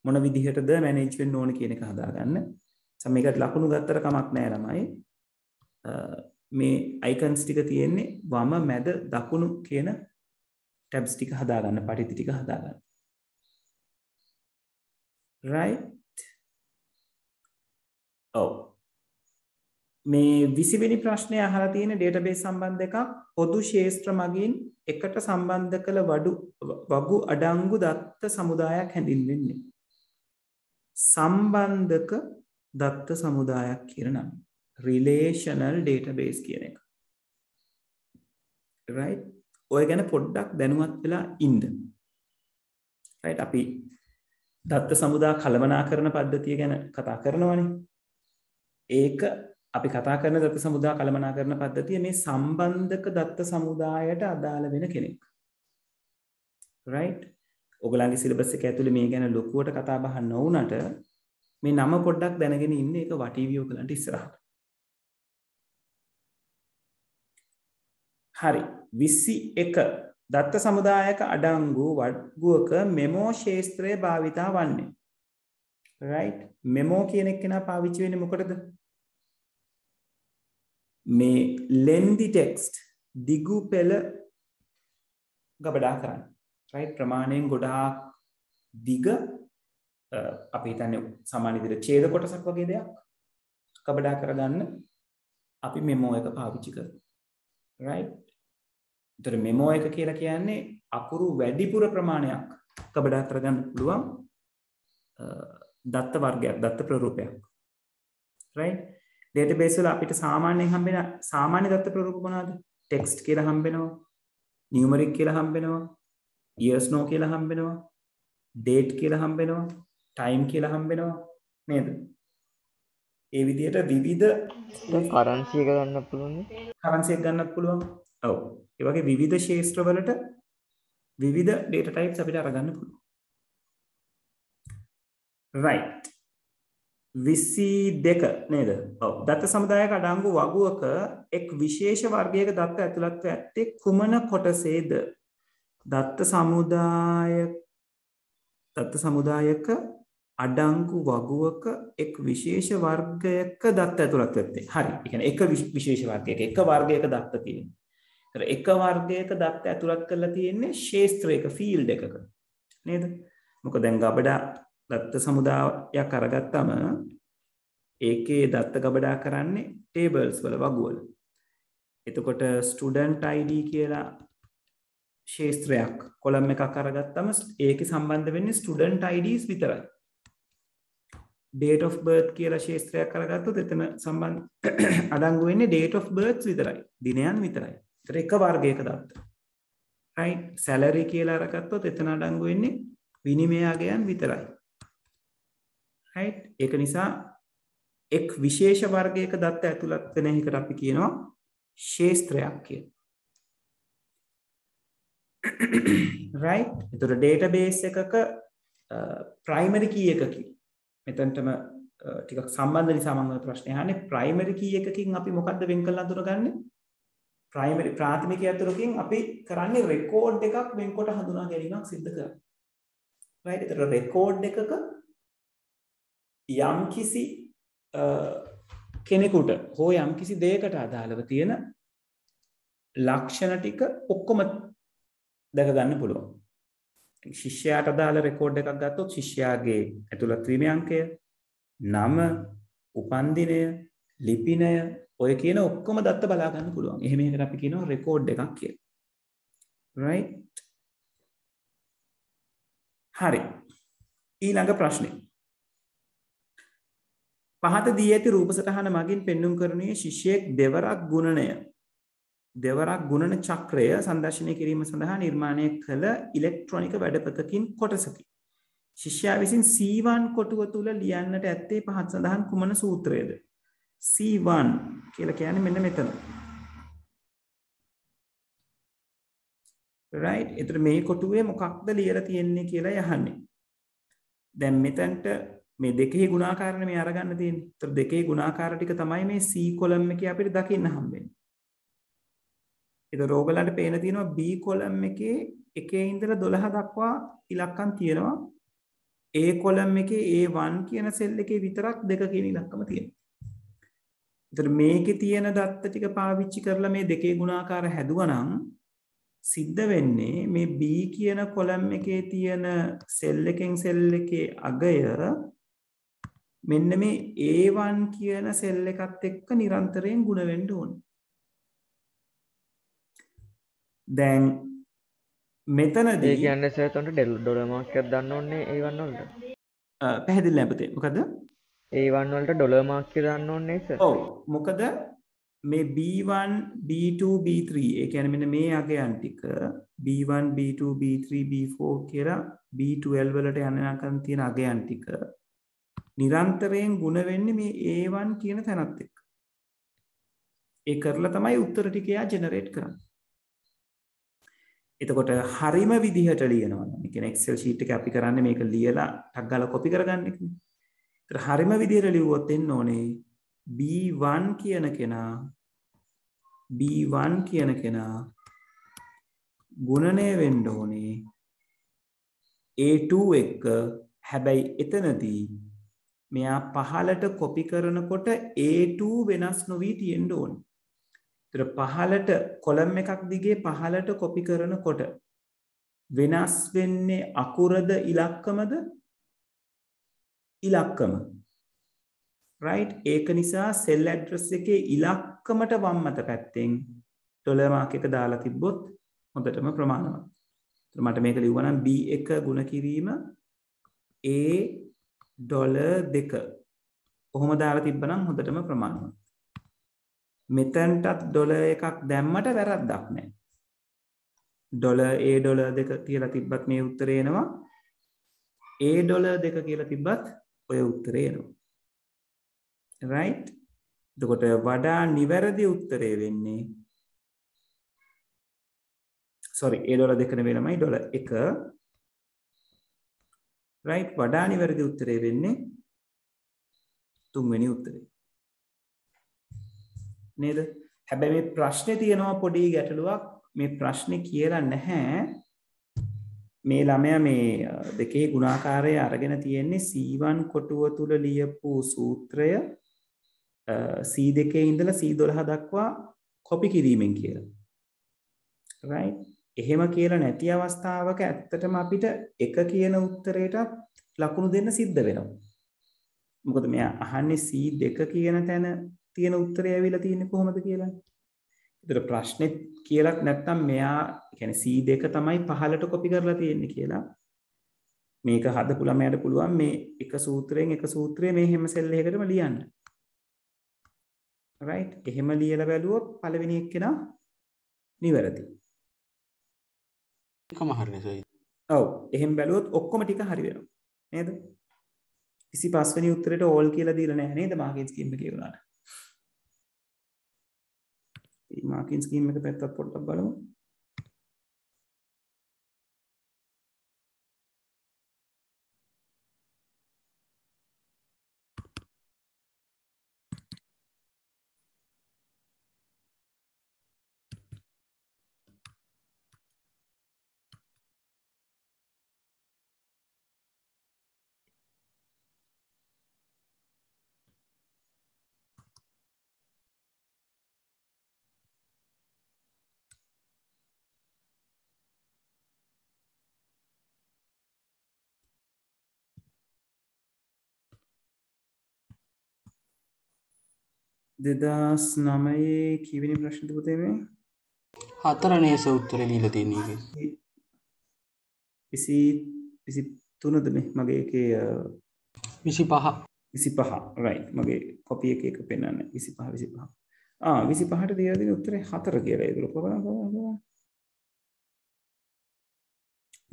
මොන විදිහටද manage වෙන්න ඕන කියන එක හදාගන්න. මේකට ලකුණු ගත්තට කමක් නැහැ ළමයි. මේ icons ටික තියෙන්නේ වම මැද දකුණු කියන tabs ටික හදාගන්න, පරිදි ටික හදාගන්න. right මේ 20 වෙනි ප්‍රශ්නය අහලා තියෙන database සම්බන්ධ එකක් පොදු ශේෂ්ත්‍ර මගින් එකට සම්බන්ධ කළ වගු අඩංගු දත්ත සමුදායක් හැඳින්වෙන්නේ. සම්බන්ධක දත්ත සමුදායක් කියන නම. relational database කියන එක. right ඔය ගැන පොඩ්ඩක් දැනුවත් වෙලා ඉන්න. right අපි දත්ත සමුදා කළමනාකරණ පද්ධතිය ගැන කතා කරනවනේ. ඒක අපි කතා කරන දත්ත සමුදාය කළමනාකරණ පද්ධතිය මේ සම්බන්ධක දත්ත සමුදායට අදාළ වෙන කෙනෙක්. right? ඔයගලගේ සිලබස් එක ඇතුලේ මේ ගැන ලොකුවට කතා බහ නොවුනට මේ නම පොඩ්ඩක් දැනගෙන ඉන්න එක වටීවි ඔයගලන්ට ඉස්සරහට. හරි. 21 දත්ත සමුදායක අඩංගු වගුවක මෙමෝ ශාස්ත්‍රය භාවිතා වන්නේ. right? මෙමෝ කියන එක කෙනා පාවිච්චි වෙන්නේ මොකටද? මේ lengthy text දිගු පෙළ ගබඩා කරන්න. right? ප්‍රමාණයෙන් ගොඩාක් දිග අපි හිතන්නේ සාමාන්‍ය විදිහට ඡේද කොටසක් වගේ දෙයක් ගබඩා කරගන්න අපි මෙමෝ එක පාවිච්චි කරනවා. right? ඒතර මෙමෝ එක කියලා කියන්නේ අකුරු වැඩිපුර ප්‍රමාණයක් ගබඩා කරගන්න පුළුවන් දත්ත වර්ගයක්, දත්ත ප්‍රරූපයක්. right? database වල අපිට සාමාන්‍යයෙන් හම්බෙන සාමාන්‍ය දත්ත ප්‍රරූප මොනවාද? text කියලා හම්බෙනවා, numeric කියලා හම්බෙනවා, years no කියලා හම්බෙනවා, date කියලා හම්බෙනවා, time කියලා හම්බෙනවා නේද? ඒ විදිහට විවිධ කරන්සි එක ගන්න පුළුවන්. කරන්සි එක ගන්නත් පුළුවන්. ඔව්. ඒ වගේ විවිධ ශාස්ත්‍ර වලට විවිධ data types අපිට අරගන්න පුළුවන්. right. 22 නේද? ඔව්. දත්ත සමුදායක අඩංගු වගුවක එක් විශේෂ වර්ගයක දත්ත ඇතුළත්ව ඇත්තේ කුමන කොටසේද? දත්ත සමුදායක අඩංගු වගුවක එක් විශේෂ වර්ගයක දත්ත ඇතුළත් ඇත්තේ. හරි. ඒ කියන්නේ එක විශේෂ වර්ගයක එක වර්ගයක දත්ත තියෙනවා. එක වර්ගයක දත්ත ඇතුළත් කරලා තියෙන්නේ ශාස්ත්‍රයක ෆීල්ඩ් එකක. නේද? මොකද දැන් ගබඩා දත්ත සමුදායක් අරගත්තම ඒකේ දත්ත ගබඩා කරන්නේ ටේබල්ස් වල වගුවල. එතකොට ස්ටුඩන්ට් ID කියලා ශාස්ත්‍රයක් කොලම් එකක් අරගත්තම ඒකේ සම්බන්ධ වෙන්නේ ස්ටුඩන්ට් IDs විතරයි. date of birth කියලා ශාස්ත්‍රයක් අරගත්තොත් එතන සම්බන්ධ අඩංගු වෙන්නේ date of birth විතරයි. දිනයන් විතරයි. ඒතර එක වර්ගයක දත්ත. right? salary කියලා අරගත්තොත් එතන අඩංගු වෙන්නේ විනිමය අගයන් විතරයි. right? ඒක නිසා එක් විශේෂ වර්ගයක දත්ත ඇතුළත් වෙන එකට අපි කියනවා ශාස්ත්‍රයක් කියලා. right? ඒතර database එකක primary key එකකින් මෙතනටම ටිකක් සම්බන්ධ නිසා මම ප්‍රශ්නේ අහන්නේ primary key එකකින් අපි මොකද්ද වෙන් කරලා අඳුරගන්නේ? primary ප්‍රාථමික අතුරකින් අපි කරන්නේ record එකක් වෙන්කොට හඳුනා ගැනීමක් සිද්ධ කරනවා. right? ඒතර record එකක යම්කිසි කෙනෙකුට හෝ යම්කිසි දෙයකට අදාළව තියෙන ලක්ෂණ ටික ඔක්කොම දැක ගන්න පුළුවන්. ශිෂ්‍යයාට අදාළ රෙකෝඩ් එකක් ගත්තොත් ශිෂ්‍යයාගේ ඇතුළත් වීමේ අංකය, නම, උපන්දිනය, ලිපිනය ඔය කියන ඔක්කොම දත්ත බලා ගන්න පුළුවන්. එහෙම එකකට අපි කියනවා රෙකෝඩ් එකක් කියලා. right? හරි. ඊළඟ ප්‍රශ්නේ. පහත දී ඇති රූප සටහන මගින් පෙන්눔 කරනුයේ ශිෂ්‍යයෙක් දෙවරක් ගුණන චක්‍රය සංදර්ශනය කිරීම සඳහා නිර්මාණය කළ ඉලෙක්ට්‍රොනික වැඩපතකින් කොටසකි. ශිෂ්‍යයා විසින් C1 කොටුව තුල ලියන්නට ඇත්තේ පහත සඳහන් කුමන සූත්‍රයේද? C1 කියලා කියන්නේ මෙන්න මෙතන. right? ඒතර මේ කොටුවේ මොකක්ද ලියලා තියෙන්නේ කියලා යහන්නේ. දැන් මෙතනට මේ දෙකේ ගුණාකාරනේ මේ අරගන්න තියෙන්නේ. ඒතර දෙකේ ගුණාකාර ටික තමයි මේ C කොලම් එකේ අපිට දකින්න හම්බෙන්නේ. ඒක ඕගලන්ට පේන තියෙනවා B කොලම් එකේ 1 ඉඳලා 12 දක්වා ඉලක්කම් තියෙනවා. A කොලම් එකේ A1 කියන සෙල් එකේ විතරක් 2 කියන ඉලක්කම තියෙනවා. ඒතර මේකේ තියෙන දත්ත ටික පාවිච්චි කරලා මේ දෙකේ ගුණාකාර හැදුවා නම් සිද්ධ වෙන්නේ මේ B කියන කොලම් එකේ තියෙන සෙල් එකෙන් සෙල් එකේ අගය මෙන්න මේ A1 කියන සෙල් එකත් එක්ක නිරන්තරයෙන් ගුණ වෙන්න ඕනේ. දැන් මෙතනදී ඒ කියන්නේ සර් උන්ට ඩොලර් මාර්ක් එකක් දාන්න ඕනේ A1 වලට. පැහැදිලි නැහැ පුතේ. මොකද? A1 වලට ඩොලර් මාර්ක් එක දාන්න ඕනේ සර්. ඔව්. මොකද මේ B1 B2 B3 ඒ කියන්නේ මෙන්න මේ අගයන් ටික B1 B2 B3 B4 කියලා B12 වලට යනකම් තියෙන අගයන් ටික නිරන්තරයෙන් ගුණ වෙන්නේ මේ A1 කියන තැනත් එක්ක. ඒ කරලා තමයි උත්තර ටික එයා ජෙනරේට් කරන්නේ. එතකොට හරිම විදිහට ලියනවා නම්, ඒ කියන්නේ Excel sheet එක අපි කරන්නේ මේක ලියලා ටක් ගාලා copy කරගන්න එකනේ. ඒතර හරිම විදිහට ලිව්වොත් එන්න ඕනේ B1 කියන කෙනා ගුණනය වෙන්න ඕනේ A2 එක්ක. හැබැයි එතනදී මෙයා පහලට කොපි කරනකොට A2 වෙනස් නොවී තියෙන්න ඕනේ. ඒතර පහලට කොලම් එකක් දිගේ පහලට කොපි කරනකොට වෙනස් වෙන්නේ අකුරද ඉලක්කමද? ඉලක්කම. right? ඒක නිසා cell address එකේ ඉලක්කමට වම් මත පැත්තෙන් ඩොලර් මාක් එක දාලා තිබ්බොත් හොඳටම ප්‍රමාණවත්. ඒතර මට මේක ලිව්වා නම් B1 ගුණ කිරීම $2 කොහොම දාලා තිබ්බනම් හොඳටම ප්‍රමාණවත්. මෙතනටත් $1 එකක් දැම්මට වැරද්දක් නැහැ. $2 කියලා තිබ්බත් මේ උත්තරේ එනවා. $2 කියලා තිබ්බත් ඔය උත්තරේ එනවා. right? එතකොට වඩා නිවැරදි උත්තරේ වෙන්නේ sorry $2 නෙවෙයි ළමයි $1. right? වඩා නිවැරදි උත්තරේ වෙන්නේ තුන්වෙනි උත්තරේ. නේද? හැබැයි මේ ප්‍රශ්නේ තියෙනවා පොඩි ගැටලුවක්. මේ ප්‍රශ්නේ කියලා නැහැ මේ ළමයා මේ දෙකේ ගුණාකාරය අරගෙන තියෙන්නේ C1 කොටුව තුල ලියපු සූත්‍රය C2 ඉඳලා C12 දක්වා කොපි කිරීමෙන් කියලා. right? එහෙම කියලා නැති අවස්ථාවක ඇත්තටම අපිට එක කියන උත්තරේට ලකුණු දෙන්න සිද්ධ වෙනවා. මොකද මෙයා අහන්නේ C2 කියන තැන තියෙන උත්තරය ඇවිල්ලා තියෙන්නේ කොහොමද කියලා. ඒතර ප්‍රශ්නේ කියලා නැත්නම් මෙයා කියන්නේ C2 තමයි පහලට කොපි කරලා තියෙන්නේ කියලා. මේක හදපු ළමයාට පුළුවන් මේ එක සූත්‍රයෙන් එක සූත්‍රය මේ හැම සෙල් එකකටම ලියන්න. right? එහෙම ලියලා බැලුවොත් පළවෙනි එක්කෙනා නිවැරදි. එකම හරිනේ සයි. ඔව් එහෙම බැලුවොත් ඔක්කොම ටික හරි වෙනවා. නේද? 25 වෙනි උත්තරේට all කියලා දීලා නැහැ නේද මාකින් ස්කීම් එකේ උනාට. මේ මාකින් ස්කීම් එක පැත්තත් පොඩ්ඩක් බලමු. දෙදස් නමයේ කීවෙනි ප්‍රශ්නද පුතේ මේ? 4 නේස උත්තරේ දීලා තියෙන්නේ. 23ද මේ මගේ එකේ 25 right මගේ කොපි එක පෙන්නන්නේ 25 25ට දීලා තියෙන උත්තරේ 4 කියලා ඒක බලන්න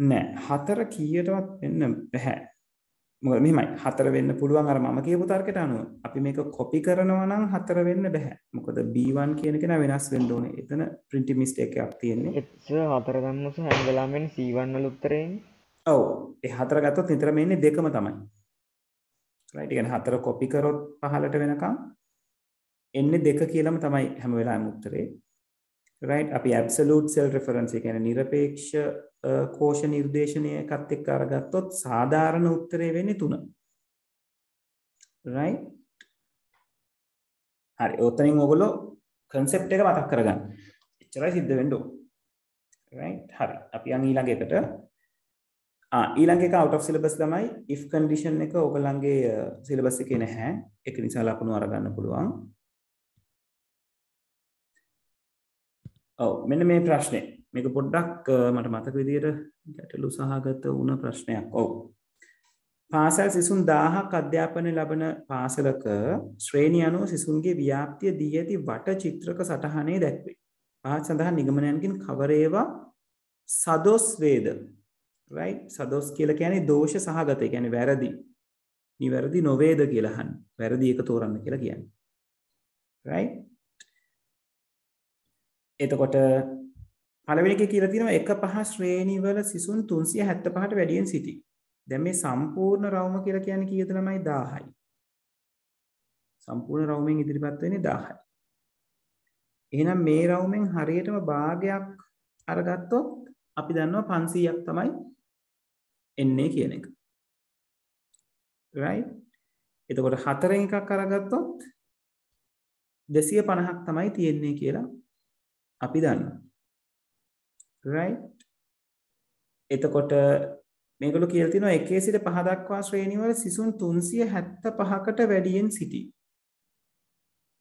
නෑ 4 කීයටවත් වෙන්න බෑ. මොකද මෙහෙමයි 4 වෙන්න පුළුවන් අර මම කියපු තර්කයට අනුව. අපි මේක කොපි කරනවා නම් 4 වෙන්න බෑ. මොකද B1 කියන කෙනා වෙනස් වෙන්න ඕනේ. එතන printing mistake එකක් තියෙන්නේ. එච්ච 4 ගන්නොත් හැම වෙලාවෙම එන්නේ C1 වල උත්තරේ එන්නේ. ඔව්. ඒ 4 ගත්තොත් නිතරම එන්නේ දෙකම තමයි. right? ඒ කියන්නේ 4 කොපි කරොත් පහලට වෙනකම් එන්නේ 2 කියලාම තමයි හැම වෙලාවෙම උත්තරේ. right? අපි absolute cell reference ඒ කියන්නේ নিরপেক্ষ කෝෂ නිර්දේශනය එකත් එක්ක අරගත්තොත් සාධාරණ උත්තරේ වෙන්නේ 3. right? හරි. ඔතනින් ඔයගොල්ලෝ concept එක මතක් කරගන්න. එච්චරයි සිද්ධ වෙන්න ඕන. right? හරි. අපි යන් ඊළඟ එකට. ඊළඟ එක out of syllabus තමයි if condition එක ඔයගොල්ලන්ගේ syllabus එකේ නැහැ. ඒක නිසා ලකුණු අරගන්න පුළුවන්. ඔව් මෙන්න මේ ප්‍රශ්නේ. මේක පොඩ්ඩක් මට මතක විදියට ගැටලු සහගත වුණ ප්‍රශ්නයක්. ඔව්. පාසල් සිසුන් 1000ක් අධ්‍යාපනය ලබන පාසලක ශ්‍රේණිය අනුව සිසුන්ගේ ව්‍යාප්තිය දී ඇති වට චිත්‍රක සටහනේ දැක්වේ. පහත සඳහන් නිගමනයන්ගෙන් කවර ඒවා සදොස් වේද? right? සදොස් කියලා කියන්නේ දෝෂ සහගත. ඒ කියන්නේ වැරදි. නිවැරදි නොවේද කියලා අහන්නේ. වැරදි එක තෝරන්න කියලා කියන්නේ. right? එතකොට පළවෙනි එකේ කියලා තියෙනවා 1.5 ශ්‍රේණි වල සිසුන් 375ට වැඩියෙන් සිටි. දැන් මේ සම්පූර්ණ රවුම කියලා කියන්නේ කීයද ළමයි 1000යි. සම්පූර්ණ රවුමෙන් ඉදිරිපත් වෙන්නේ 1000යි. එහෙනම් මේ රවුමෙන් හරියටම භාගයක් අරගත්තොත් අපි දන්නවා 500ක් තමයි එන්නේ කියන එක. right? එතකොට 4න් එකක් අරගත්තොත් 250ක් තමයි තියෙන්නේ කියලා අපි දන්නවා. right? එතකොට මේගොල්ලෝ කියලා තිනවා 1 සිට 5 දක්වා ශ්‍රේණි වල සිසුන් 375කට වැඩියෙන් සිටි.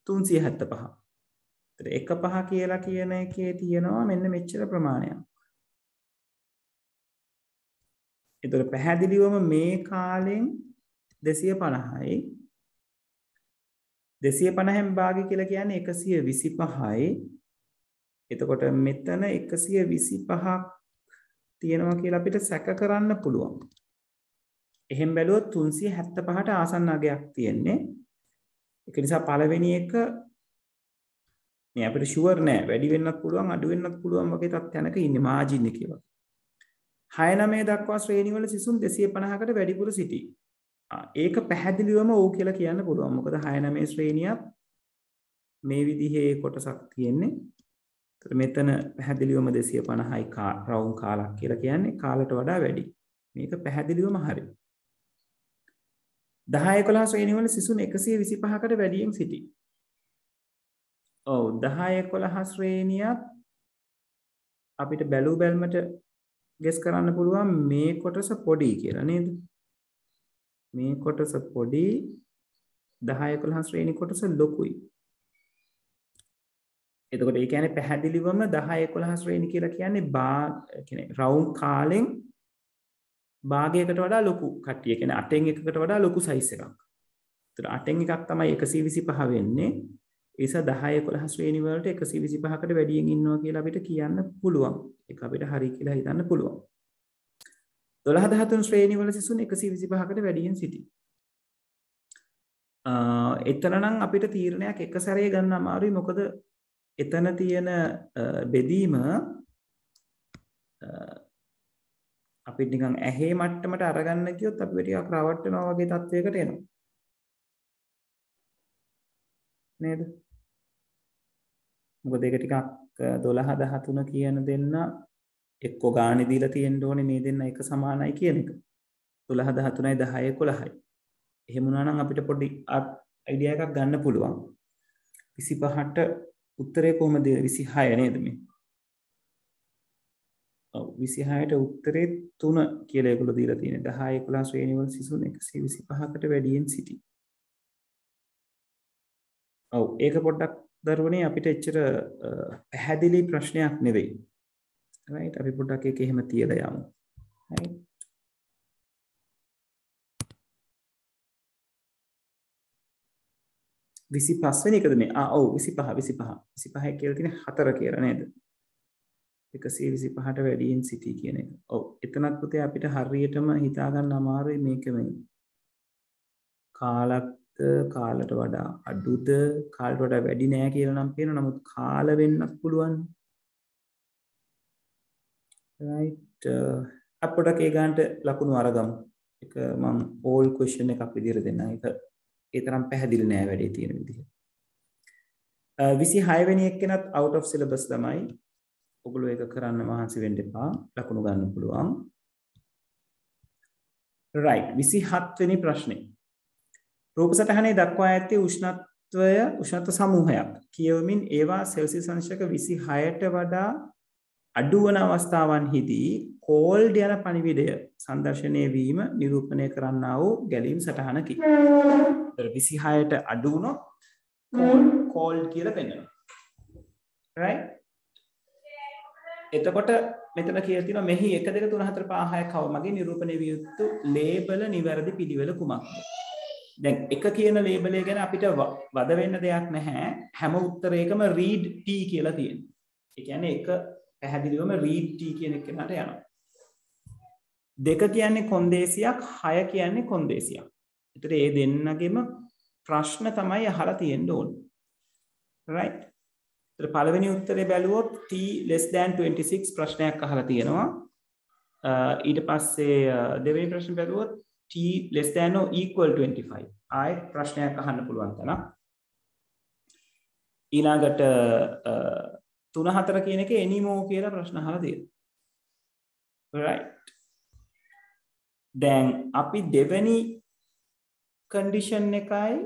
375. ඒතර 1.5 කියලා කියන එකේ තියෙනවා මෙන්න මෙච්චර ප්‍රමාණයක්. ඒතර පැහැදිලිවම මේ කාලෙන් 250යි 250න් භාගය කියලා කියන්නේ 125යි. එතකොට මෙතන 125ක් තියෙනවා කියලා අපිට සැක කරන්න පුළුවන්. එහෙන් බැලුවොත් 375ට ආසන්න අගයක් තියෙන්නේ. ඒක නිසා පළවෙනි එක මේ අපිට ෂුවර් නෑ වැඩි වෙන්නත් පුළුවන් අඩු වෙන්නත් පුළුවන් වගේ තත්ත්වයක ඉන්නේ මාජින් එකේ වගේ. 6-9 දක්වා ශ්‍රේණි වල සිසුන් 250කට වැඩිපුර සිටී. ඒක පැහැදිලිවම ඔව් කියලා කියන්න පුළුවන්. මොකද 6-9 ශ්‍රේණියක් මේ විදිහේ කොටසක් තියෙන්නේ. ඒතර මෙතන පැහැදිලිවම 250යි රවුම් කාලක් කියලා කියන්නේ කාලට වඩා වැඩි. මේක පැහැදිලිවම හරි. 10-11 ශ්‍රේණි වල සිසුන් 125කට වැඩියෙන් සිටී. ඔව් 10-11 ශ්‍රේණියත් අපිට බැලු බැලමට ගෙස් කරන්න පුළුවන් මේ කොටස පොඩි කියලා නේද? මේ කොටස පොඩි 10-11 ශ්‍රේණි කොටස ලොකුයි. එතකොට ඒ කියන්නේ පැහැදිලිවම 10-11 ශ්‍රේණි කියලා කියන්නේ රවුම් කාලෙන් භාගයකට වඩා ලොකු කට්ටිය. කියන්නේ 8න් එකකට වඩා ලොකු සයිස් එකක්. ඒතර 8න් එකක් තමයි 125 වෙන්නේ. ඒ නිසා 10-11 ශ්‍රේණි වලට 125කට වැඩියෙන් ඉන්නවා කියලා අපිට කියන්න පුළුවන්. ඒක අපිට හරි කියලා හිතන්න පුළුවන්. 12-13 ශ්‍රේණි වල සිසුන් 125කට වැඩියෙන් සිටී. එතන නම් අපිට තීරණයක් එක සැරේ ගන්න අමාරුයි. මොකද එතන තියෙන බෙදීම අපිට නිකන් ඇහි මට්ටමට අරගන්න කියොත් අපි ටිකක් රවට්ටනවා වගේ තත්වයකට එනවා. නේද? මොකද ඒක ටිකක් 12-13 කියන දෙන්න එක්ක ගානේ දීලා තියෙන්න ඕනේ මේ දෙන්න එක සමානයි කියන එක. 12-13යි 10-11යි. එහෙම වුණා නම් අපිට පොඩි අයිඩියා එකක් ගන්න පුළුවන්. 25ට උත්තරේ කොහමද 26 නේද මේ? ඔව් 26ට උත්තරේ 3 කියලා ඒගොල්ලෝ දීලා තියෙනවා. 10-11 ශ්‍රේණි වල සිසුන් 125කට වැඩියෙන් සිටී. ඔව් ඒක පොඩ්ඩක් දරුවනේ අපිට එච්චර පැහැදිලි ප්‍රශ්නයක් නෙවෙයි. right අපි පොඩ්ඩක් ඒක එහෙම තියලා යමු. right 25 වෙනි එකද මේ? ඔව් 25 කියලා තියෙන 4 කියලා නේද? 125ට වැඩියෙන් සිටී කියන එක. ඔව් එතනත් පුතේ අපිට හරියටම හිතා ගන්න අමාරුයි මේක මේ. කාලට වඩා අඩුද කාලට වඩා වැඩි නෑ කියලා නම් පේනවා. නමුත් කාල වෙන්නත් පුළුවන්. right අපොඩක් ඒ ගන්නට ලකුණු අරගමු. ඒක මම all question එකක් විදිහට දෙන්නම්. ඒක ඒ තරම් පැහැදිලි නෑ වැඩේ තියෙන විදිහ. 26 වෙනි එක්කෙනත් out of syllabus තමයි. ඔගොල්ලෝ ඒක කරන්න මහන්සි වෙන්න එපා. ලකුණු ගන්න පුළුවන්. right 27 වෙනි ප්‍රශ්නේ. රූප සටහනේ දක්වා ඇත්තේ උෂ්ණත්ව සමූහයක්. කියවමින් ඒවා සෙල්සියස් අංශක 26ට වඩා අඩු වන අවස්ථාවන්හිදී කෝල්ඩ් යන පණිවිඩය සංදර්ශනය වීම නිරූපණය කරන්නා වූ ගැලීම් සටහනකි. 26ට අඩු වුණොත් කෝල්ඩ් කියලා පෙන්නනවා. right එතකොට මෙතන කියලා තියෙනවා මෙහි 1 2 3 4 5 6 කව මගේ නිරූපණය විය යුතු ලේබල නිවැරදි පිළිවෙල කුමක්ද? දැන් එක කියන ලේබල් එක ගැන අපිට වද වෙන්න දෙයක් නැහැ. හැම උත්තරයකම read t කියලා තියෙනවා. ඒ කියන්නේ එක පැහැදිලිවම read t කියන එක නට යනවා. 2 කියන්නේ කොන්දේසියක්, 6 කියන්නේ කොන්දේසියක්. ඒතර මේ දෙන්නගෙම ප්‍රශ්න තමයි අහලා තියෙන්න ඕනේ. right ඒතර පළවෙනි උත්තරේ බැලුවොත් t less than 26 ප්‍රශ්නයක් අහලා තියෙනවා. ඊට පස්සේ දෙවෙනි ප්‍රශ්න බැලුවොත් t less than or equal 25. ආයෙත් ප්‍රශ්නයක් අහන්න පුළුවන් තරම්. ඊළඟට 3 4 කියන එකේ anymore කියලා ප්‍රශ්න අහලා තියෙනවා. right. දැන් අපි දෙවෙනි condition එකයි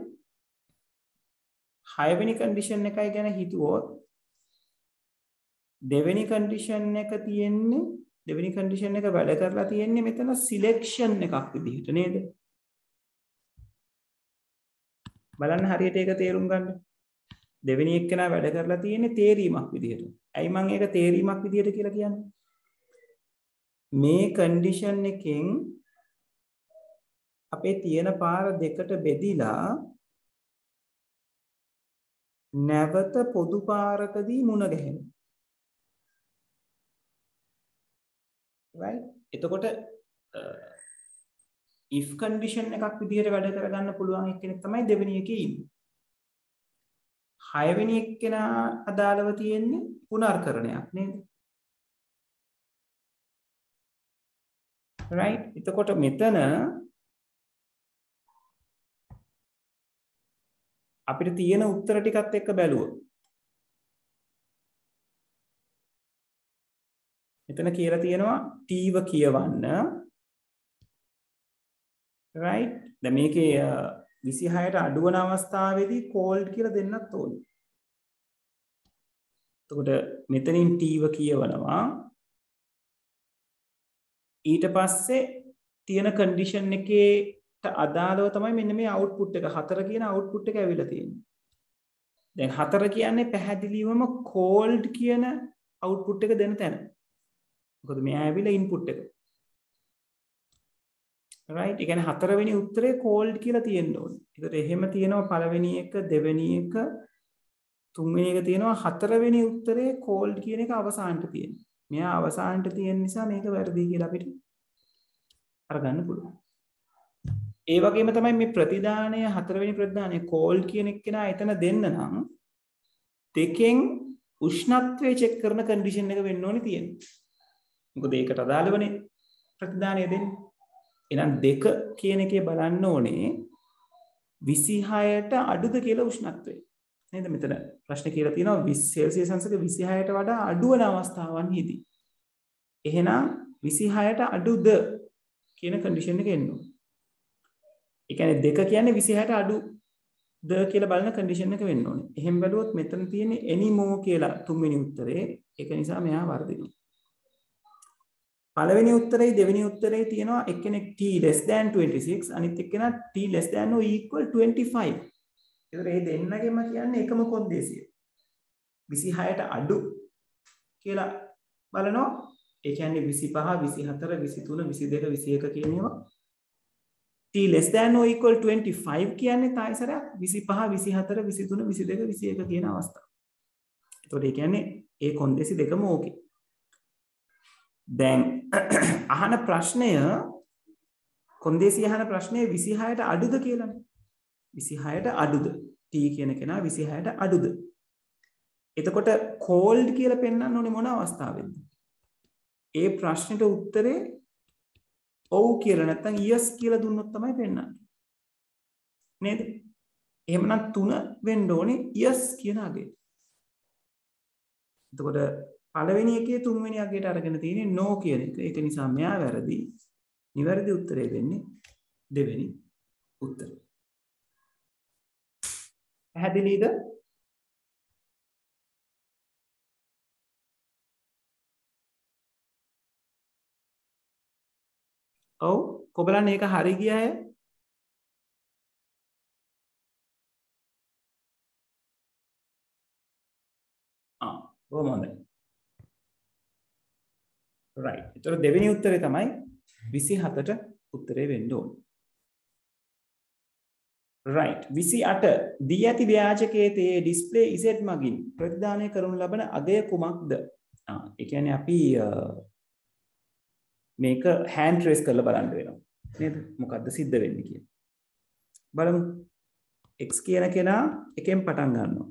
6 වෙනි condition එකයි ගැන හිතුවොත් දෙවෙනි condition එක තියෙන්නේ දෙවෙනි condition එක වැඩ කරලා තියෙන්නේ මෙතන selection එකක් විදිහට නේද? බලන්න හරියට ඒක තේරුම් ගන්න. දෙවෙනි එක්කෙනා වැඩ කරලා තියෙන්නේ තේරීමක් විදිහට. ඇයි මම ඒක තේරීමක් විදිහට කියලා කියන්නේ? මේ condition එකෙන් අපේ තියෙන පාර දෙකට බෙදිලා නැවත පොදු පාරකදී මුණ ගැහෙනවා. right. එතකොට if condition එකක් විදිහට වැඩ කරගන්න පුළුවන් එක්කෙනෙක් තමයි දෙවෙනි එකේ ඉන්නේ. 6 වෙනි එක්කෙනා අදාළව තියෙන්නේ පුනර්කරණයක් නේද? right. එතකොට මෙතන අපිට තියෙන උත්තර ටිකත් එක්ක බැලුවොත් මෙතන කියලා තියෙනවා t ව කියවන්න. right. දැන් මේකේ 26ට අඩු වන අවස්ථාවේදී cold කියලා දෙන්නත් ඕනේ. එතකොට මෙතනින් t ව කියවනවා. ඊට පස්සේ තියෙන condition එකේට අදාළව තමයි මෙන්න මේ output එක 4 කියන output එක ඇවිල්ලා තියෙන්නේ. දැන් 4 කියන්නේ පැහැදිලිවම cold කියන output එක දෙන තැන. මොකද මෙයා ඇවිල්ලා input එක. right. ඒ කියන්නේ 4 වෙනි උත්තරේ cold කියලා තියෙන්න ඕනේ. ඒකට එහෙම තියෙනවා පළවෙනි එක, දෙවෙනි එක, තුන්වෙනි එක තියෙනවා. 4 වෙනි උත්තරේ cold කියන එක අවසානට තියෙනවා. මෙයා අවසානට තියෙන නිසා මේක වැරදි කියලා අපිට අරගන්න පුළුවන්. ඒ වගේම තමයි මේ ප්‍රතිදානය 4 වෙනි ප්‍රතිදානය cold කියන එක්කෙනා එතන දෙන්න නම් දෙකෙන් උෂ්ණත්වය චෙක් කරන කන්ඩිෂන් එක වෙන්න ඕනේ තියෙන්නේ. මොකද ඒකට අදාළවනේ ප්‍රතිදානය දෙන්නේ. එහෙනම් 2 කියන එකේ බලන්න ඕනේ 26ට අඩුද කියලා උෂ්ණත්වය. නේද? මෙතන ප්‍රශ්න කියලා තියෙනවා 20 සෙල්සියස් අංශක 26ට වඩා අඩු වෙන අවස්ථාවන්හිදී. එහෙනම් 26ට අඩුද කියන කන්ඩිෂන් එක එන්න ඕනේ. ඒ කියන්නේ 2 කියන්නේ 26ට අඩුද කියලා බලන කන්ඩිෂන් එක වෙන්න ඕනේ. එහෙම බැලුවොත් මෙතන තියෙන්නේ anymore කියලා තුන්වෙනි උත්තරේ. ඒක නිසා මෙයා වර්ධිනවා. පළවෙනි උත්තරේ දෙවෙනි උත්තරේ තියෙනවා එක්කෙනෙක් t less than 26 අනිත් එක්කෙනා t less than or equal 25. ඒතර මේ දෙන්නගෙම කියන්නේ එකම කොන්දේසිය. 26ට අඩු කියලා බලනවා. ඒ කියන්නේ 25, 24, 23, 22, 21 කියන ඒවා. t less than or equal 25 කියන්නේ තායිසරයක් 25, 24, 23, 22, 21 කියන අවස්ථාව. ඒතකොට ඒ කියන්නේ ඒ කොන්දේසි දෙකම ඕකේ. දැන් අහන ප්‍රශ්නය කොන්දේසි අහන ප්‍රශ්නේ 26ට අඩුද කියලානේ. 26ට අඩුද? t කියන කෙනා 26ට අඩුද? එතකොට cold කියලා පෙන්වන්න ඕනේ මොන අවස්ථාවෙන්ද? ඒ ප්‍රශ්නෙට උත්තරේ ඔව් කියලා නැත්නම් yes කියලා දුන්නොත් තමයි පෙන්වන්නේ. නේද? එහෙමනම් 3 වෙන්න ඕනේ yes කියන අගේ. එතකොට පළවෙනි එකේ තුන්වෙනි අගයට අරගෙන තියෙන්නේ no කියන එක. ඒක නිසා මෙයා වැරදි. නිවැරදි උත්තරේ වෙන්නේ දෙවෙනි උත්තරේ. පැහැදිලිද? ඔව් කොබලන් ඒක හරි ගියාය. බොහොම හොඳයි. right. ඒතර දෙවෙනි උත්තරේ තමයි 27ට උත්තරේ වෙන්න ඕනේ. right. 28 දී ඇති ව්‍යාජකයේ තේ ඩිස්ප්ලේ ඉසෙට් මගින් ප්‍රතිදානය කරනු ලබන අගය කුමක්ද? ඒ කියන්නේ අපි මේක hand trace කරලා බලන්න වෙනවා. නේද? මොකද්ද සිද්ධ වෙන්නේ කියලා. බලමු. x කියන කෙනා එකෙන් පටන් ගන්නවා.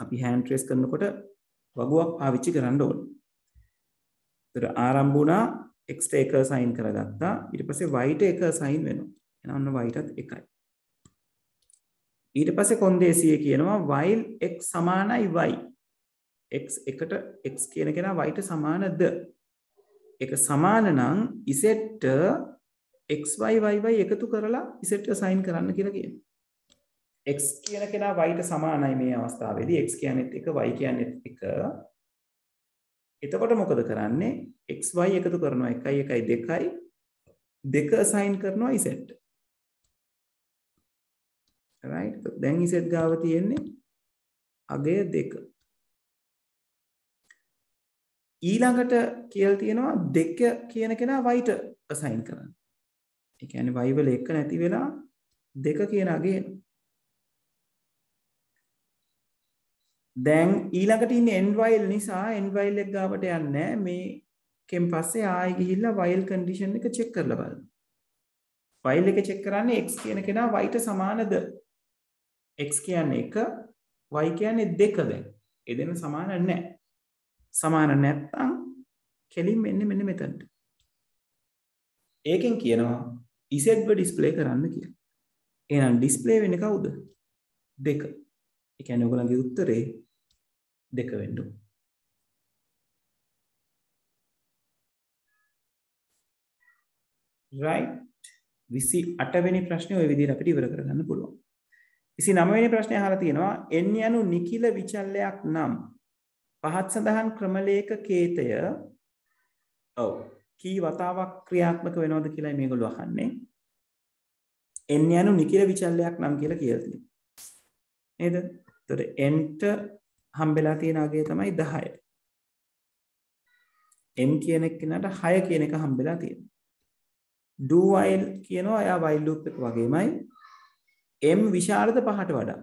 අපි hand trace කරනකොට වගුවක් පාවිච්චි කරන්න ඕනේ. ඒතර ආරම්භ වුණා x ට 1 assign කරගත්තා. ඊට පස්සේ y ට 1 assign වෙනවා. එහෙනම් y ටත් 1යි. ඊට පස්සේ කොන්දේසියේ කියනවා while x සමානයි y. x එකට x කියන කෙනා y ට සමානද? ඒක සමාන නම් z ට xy yy එකතු කරලා z ට assign කරන්න කියලා කියනවා. x කියන කෙනා y ට සමානයි මේ අවස්ථාවේදී. x කියන්නේත් 1 y කියන්නේත් 1. එතකොට මොකද කරන්නේ? xy එකතු කරනවා 1 1 2යි 2 assign කරනවා z ට. right? දැන් z ගාව තියෙන්නේ අගය 2. ඊළඟට කියලා තියෙනවා 2 කියන කෙනා y ට assign කරන්න. ඒ කියන්නේ y වල 1 නැති වෙලා 2 කියන අගය එනවා. දැන් ඊළඟට ඉන්නේ end while නිසා end while එක ගාවට යන්නේ නැහැ. මේකෙන් පස්සේ ආයෙ ගිහිල්ලා while condition එක check කරලා බලන්න. while එක check කරන්නේ x කියන කෙනා y ට සමානද? x කියන්නේ 1 y කියන්නේ 2 දැන්. ඒ දෙන්න සමාන නැහැ. සමාන නැත්නම් කෙලින්ම එන්නේ මෙන්න මෙතනට. ඒකෙන් කියනවා z ව display කරන්න කියලා. එහෙනම් display වෙන්නේ කවුද? 2. ඒ කියන්නේ ඔයගොල්ලන්ගේ උත්තරේ 2 වෙන්න ඕන. right 28 වෙනි ප්‍රශ්නේ ওই විදිහට අපිට ඉවර කරගන්න පුළුවන්. 29 වෙනි ප්‍රශ්නේ අහලා තියෙනවා n යනු නිකිල විචල්‍යයක් නම් පහත් සඳහන් ක්‍රමලේඛ කේතය කී වතාවක් ක්‍රියාත්මක වෙනවද කියලා මේගොල්ලෝ අහන්නේ. n යනු නිකිල විචල්‍යයක් නම් කියලා තියෙනවා. නේද? එතකොට n ට හම්බෙලා තියෙන අගය තමයි 10. n කියන කෙනාට 6 කියන එක හම්බෙලා තියෙනවා. do while කියනවා එයා while loop එක වගේමයි m විශාලද 5ට වඩා.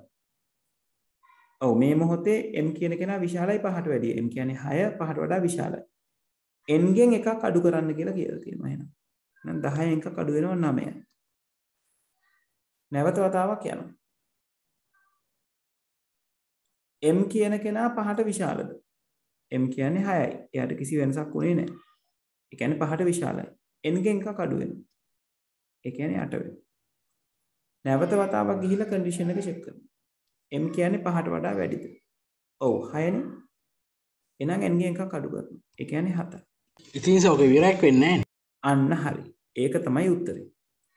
ඔව් මේ මොහොතේ m කියන කෙනා විශාලයි 5ට වැඩිය. m කියන්නේ 6 5ට වඩා විශාලයි. n ගෙන් එකක් අඩු කරන්න කියලා කියලා තියෙනවා එහෙනම්. එහෙනම් 10න් එකක් අඩු වෙනවා 9යි. නැවත වතාවක් යනවා. m කියන කෙනා 5ට විශාලද? m කියන්නේ 6යි. එයාට කිසි වෙනසක් උනේ නැහැ. ඒ කියන්නේ 5ට විශාලයි. n ගෙන් එකක් අඩු වෙනවා. ඒ කියන්නේ 8 වෙනවා. නැවත වතාවක් ගිහිල්ලා කන්ඩිෂන් එක චෙක් කරනවා. m කියන්නේ 5ට වඩා වැඩිද? ඔව් 6නේ. එහෙනම් n ගෙන් එකක් අඩු කරනවා. ඒ කියන්නේ 7යි. ඉතින් සෝක විරක් වෙන්නේ නැහැ. අන්න හරි. ඒක තමයි උත්තරේ.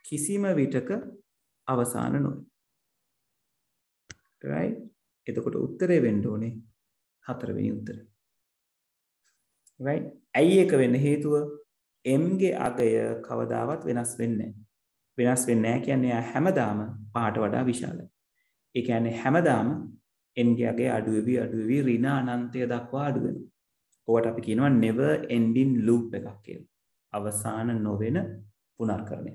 කිසිම විටක අවසාන නොවේ. right? එතකොට උත්තරේ වෙන්න ඕනේ 4 වෙනි උත්තරේ. right? ඇයි ඒක වෙන්න හේතුව m ගේ අගය කවදාවත් වෙනස් වෙන්නේ නැහැ. වෙනස් වෙන්නේ නැහැ කියන්නේ හැමදාම 5ට වඩා විශාලයි. ඒ කියන්නේ හැමදාම n ගේ අගය අඩු වෙවි ඍණ අනන්තය දක්වා අඩු වෙනවා. ඔකට අපි කියනවා never ending loop එකක් කියලා. අවසාන නොවන පුනර්කරණය.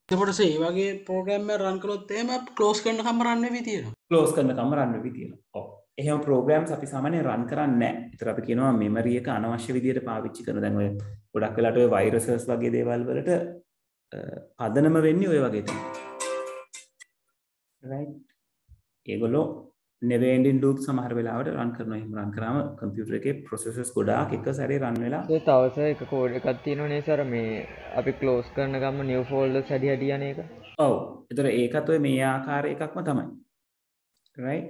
එතකොට ඒ වගේ ප්‍රෝග්‍රෑම් එක රන් කළොත් එහෙම ක්ලෝස් කරනකම් රන් වෙවි තියෙනවා. ක්ලෝස් කරනකම් රන් වෙවි තියෙනවා. ඔව්. එහෙම ප්‍රෝග්‍රෑම්ස් අපි සාමාන්‍යයෙන් රන් කරන්නේ නැහැ. ඒතර අපි කියනවා මෙමරි එක අනවශ්‍ය විදියට පාවිච්චි කරන. දැන් ඔය ගොඩක් වෙලාට ඔය වෛරසස් වගේ දේවල් වලට පදනම වෙන්නේ ඔය වගේ තමයි. right? ඒගොල්ලෝ never ending loop සමහර වෙලාවට රන් කරනවා. එහෙම රන් කරාම කම්පියුටර් එකේ processes ගොඩාක් එක සැරේ රන් වෙලා ඒ තවස එක කෝඩ් එකක් තියෙනවනේ සර් මේ අපි ක්ලෝස් කරන ගම new folders හැදි හැදි යන එක. ඔව්. ඒතර ඒකත් ඔය මේ ආකාර එකක්ම තමයි. right?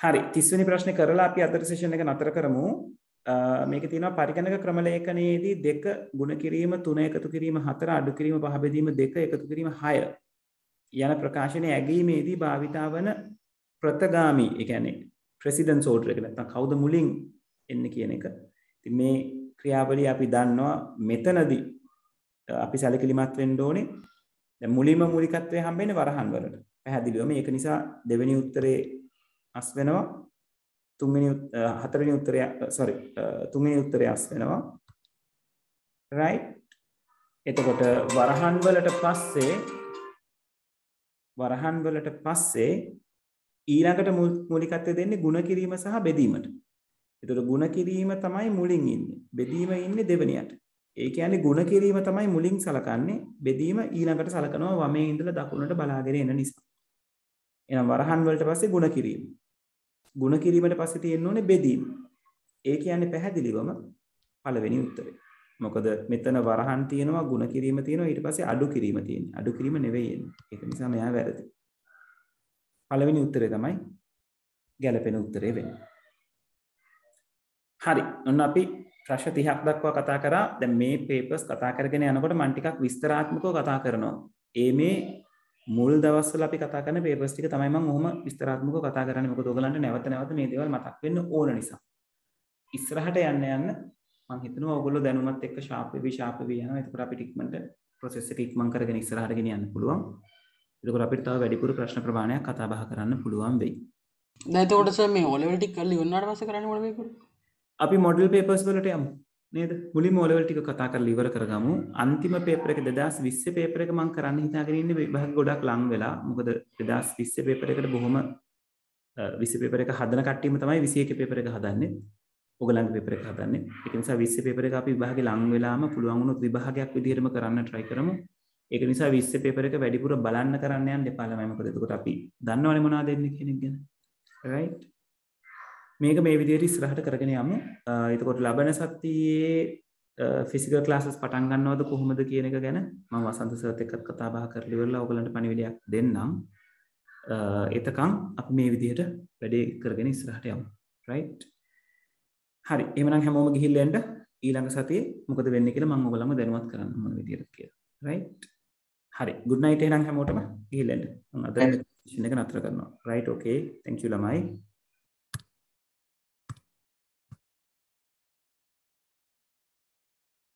හරි 30 වෙනි ප්‍රශ්නේ කරලා අපි අදට සෙෂන් එක නතර කරමු. මේකේ තියෙනවා පරිගණක ක්‍රමලේඛනයේදී 2 ගුණ කිරීම 3 එකතු කිරීම 4 අඩු කිරීම 5 බෙදීම 2 එකතු කිරීම 6 යන ප්‍රකාශනයේ ඇගීමේදී භාවිතා වන ප්‍රතගාමී ඒ කියන්නේ ප්‍රෙසිඩන්ස් ඕඩර් එක නැත්නම් කවුද මුලින් එන්නේ කියන එක. ඉතින් මේ ක්‍රියාවලිය අපි දන්නවා මෙතනදී අපි සැලකිලිමත් වෙන්න ඕනේ. දැන් මුලින්ම මූලිකත්වයේ හම්බෙන්නේ වරහන් වලට. පැහැදිලිවම ඒක නිසා දෙවෙනි උත්තරේ අස් වෙනවා. තුන්වෙනි උත්තරය අස් වෙනවා. right? එතකොට වරහන් වලට පස්සේ ඊළඟට මූලිකත්වය දෙන්නේ ಗುಣ කිරීම සහ බෙදීමට. එතකොට ಗುಣ කිරීම තමයි මුලින් ඉන්නේ. බෙදීම ඉන්නේ දෙවෙනියට. ඒ කියන්නේ ಗುಣ කිරීම තමයි මුලින් සලකන්නේ. බෙදීම ඊළඟට සලකනවා වමේ ඉඳලා දකුණට බලාගෙන එන නිසා. එහෙනම් වරහන් වලට පස්සේ ಗುಣ කිරීම. ගුණ කිරීමට පස්සේ තියෙන්න ඕනේ බෙදීම. ඒ කියන්නේ පැහැදිලිවම පළවෙනි උත්තරේ. මොකද මෙතන වරහන් තියෙනවා ගුණ කිරීම තියෙනවා ඊට පස්සේ අඩු කිරීම තියෙනවා. අඩු කිරීම නෙවෙයි එන්නේ. ඒක නිසා මෙයා වැරදි. පළවෙනි උත්තරේ තමයි ගැළපෙන උත්තරේ වෙන්නේ. හරි. ඔන්න අපි ප්‍රශ්න 30ක් දක්වා කතා කරා. දැන් මේ පේපර්ස් කතා කරගෙන යනකොට මම ටිකක් විස්තරාත්මකව කතා කරනවා. මේ මුල් දවස්වල අපි කතා කරන පේපර්ස් ටික තමයි මම ඔහොම විස්තරාත්මකව කතා කරන්නේ. මොකද ඔයගලන්ට නැවත නැවත මේ දේවල් මතක් වෙන්න ඕන නිසා. ඉස්සරහට යන්න මම හිතනවා ඔයගොල්ලෝ දැනුමත් එක්ක ෂාප් වෙවි යනවා. එතකොට අපිට ඉක්මනට process එක ඉක්මන් කරගෙන ඉස්සරහට ගෙනියන්න පුළුවන්. එතකොට අපිට තව වැඩිපුර ප්‍රශ්න ප්‍රමාණයක් කතා බහ කරන්න පුළුවන් වෙයි. දැන් එතකොට සර් මේ O level ටික කරලා ඉවරනාට පස්සේ කරන්නේ මොන මේකද? අපි මොඩල් පේපර්ස් වලට යමු නේද? මුලින්ම O level ටික කතා කරලා ඉවර කරගමු. අන්තිම පේපර් එක 2020 පේපර් එක මම කරන්න හිතාගෙන ඉන්නේ විභාග ගොඩක් ලං වෙලා. මොකද 2020 පේපර් එකට බොහොම 20 පේපර් එක හදන කට්ටියම තමයි 21 පේපර් එක හදන්නේ. ඔයගලන්ගේ පේපර් එක හදන්නේ. ඒක නිසා 20 පේපර් එක අපි විභාගේ ලං වෙලාම පුළුවන් වුණොත් විභාගයක් විදිහටම කරන්න try කරමු. ඒක නිසා 20 පේපර් එක වැඩිපුර බලන්න කරන්න යන්න එපා ළමයි. මොකද එතකොට අපි දන්නවනේ මොනවද දෙන්නේ කියන එක ගැන. right? මේක මේ විදිහට ඉස්සරහට කරගෙන යමු. එතකොට ලබන සතියේ ෆිසිකල් ක්ලාසස් පටන් ගන්නවද කොහොමද කියන එක ගැන මම වසන්ත සර්ත් එක්කත් කතා බහ කරලා ඉවරලා ඔයගලන්ට පණිවිඩයක් දෙන්නම්. එතකන් අපි මේ විදිහට වැඩේ කරගෙන ඉස්සරහට යමු. right? හරි. එහෙනම් හැමෝම ගිහිල්ලා එන්න ඊළඟ සතියේ මොකද වෙන්නේ කියලා මම ඔයගලන්ව දැනුවත් කරන්න මොන විදිහට කියලා. right? හරි. good night එහෙනම් හැමෝටම ගිහිල්ලා එන්න. මම අද සෙෂන් එක නතර කරනවා. right? okay. thank you ළමයි.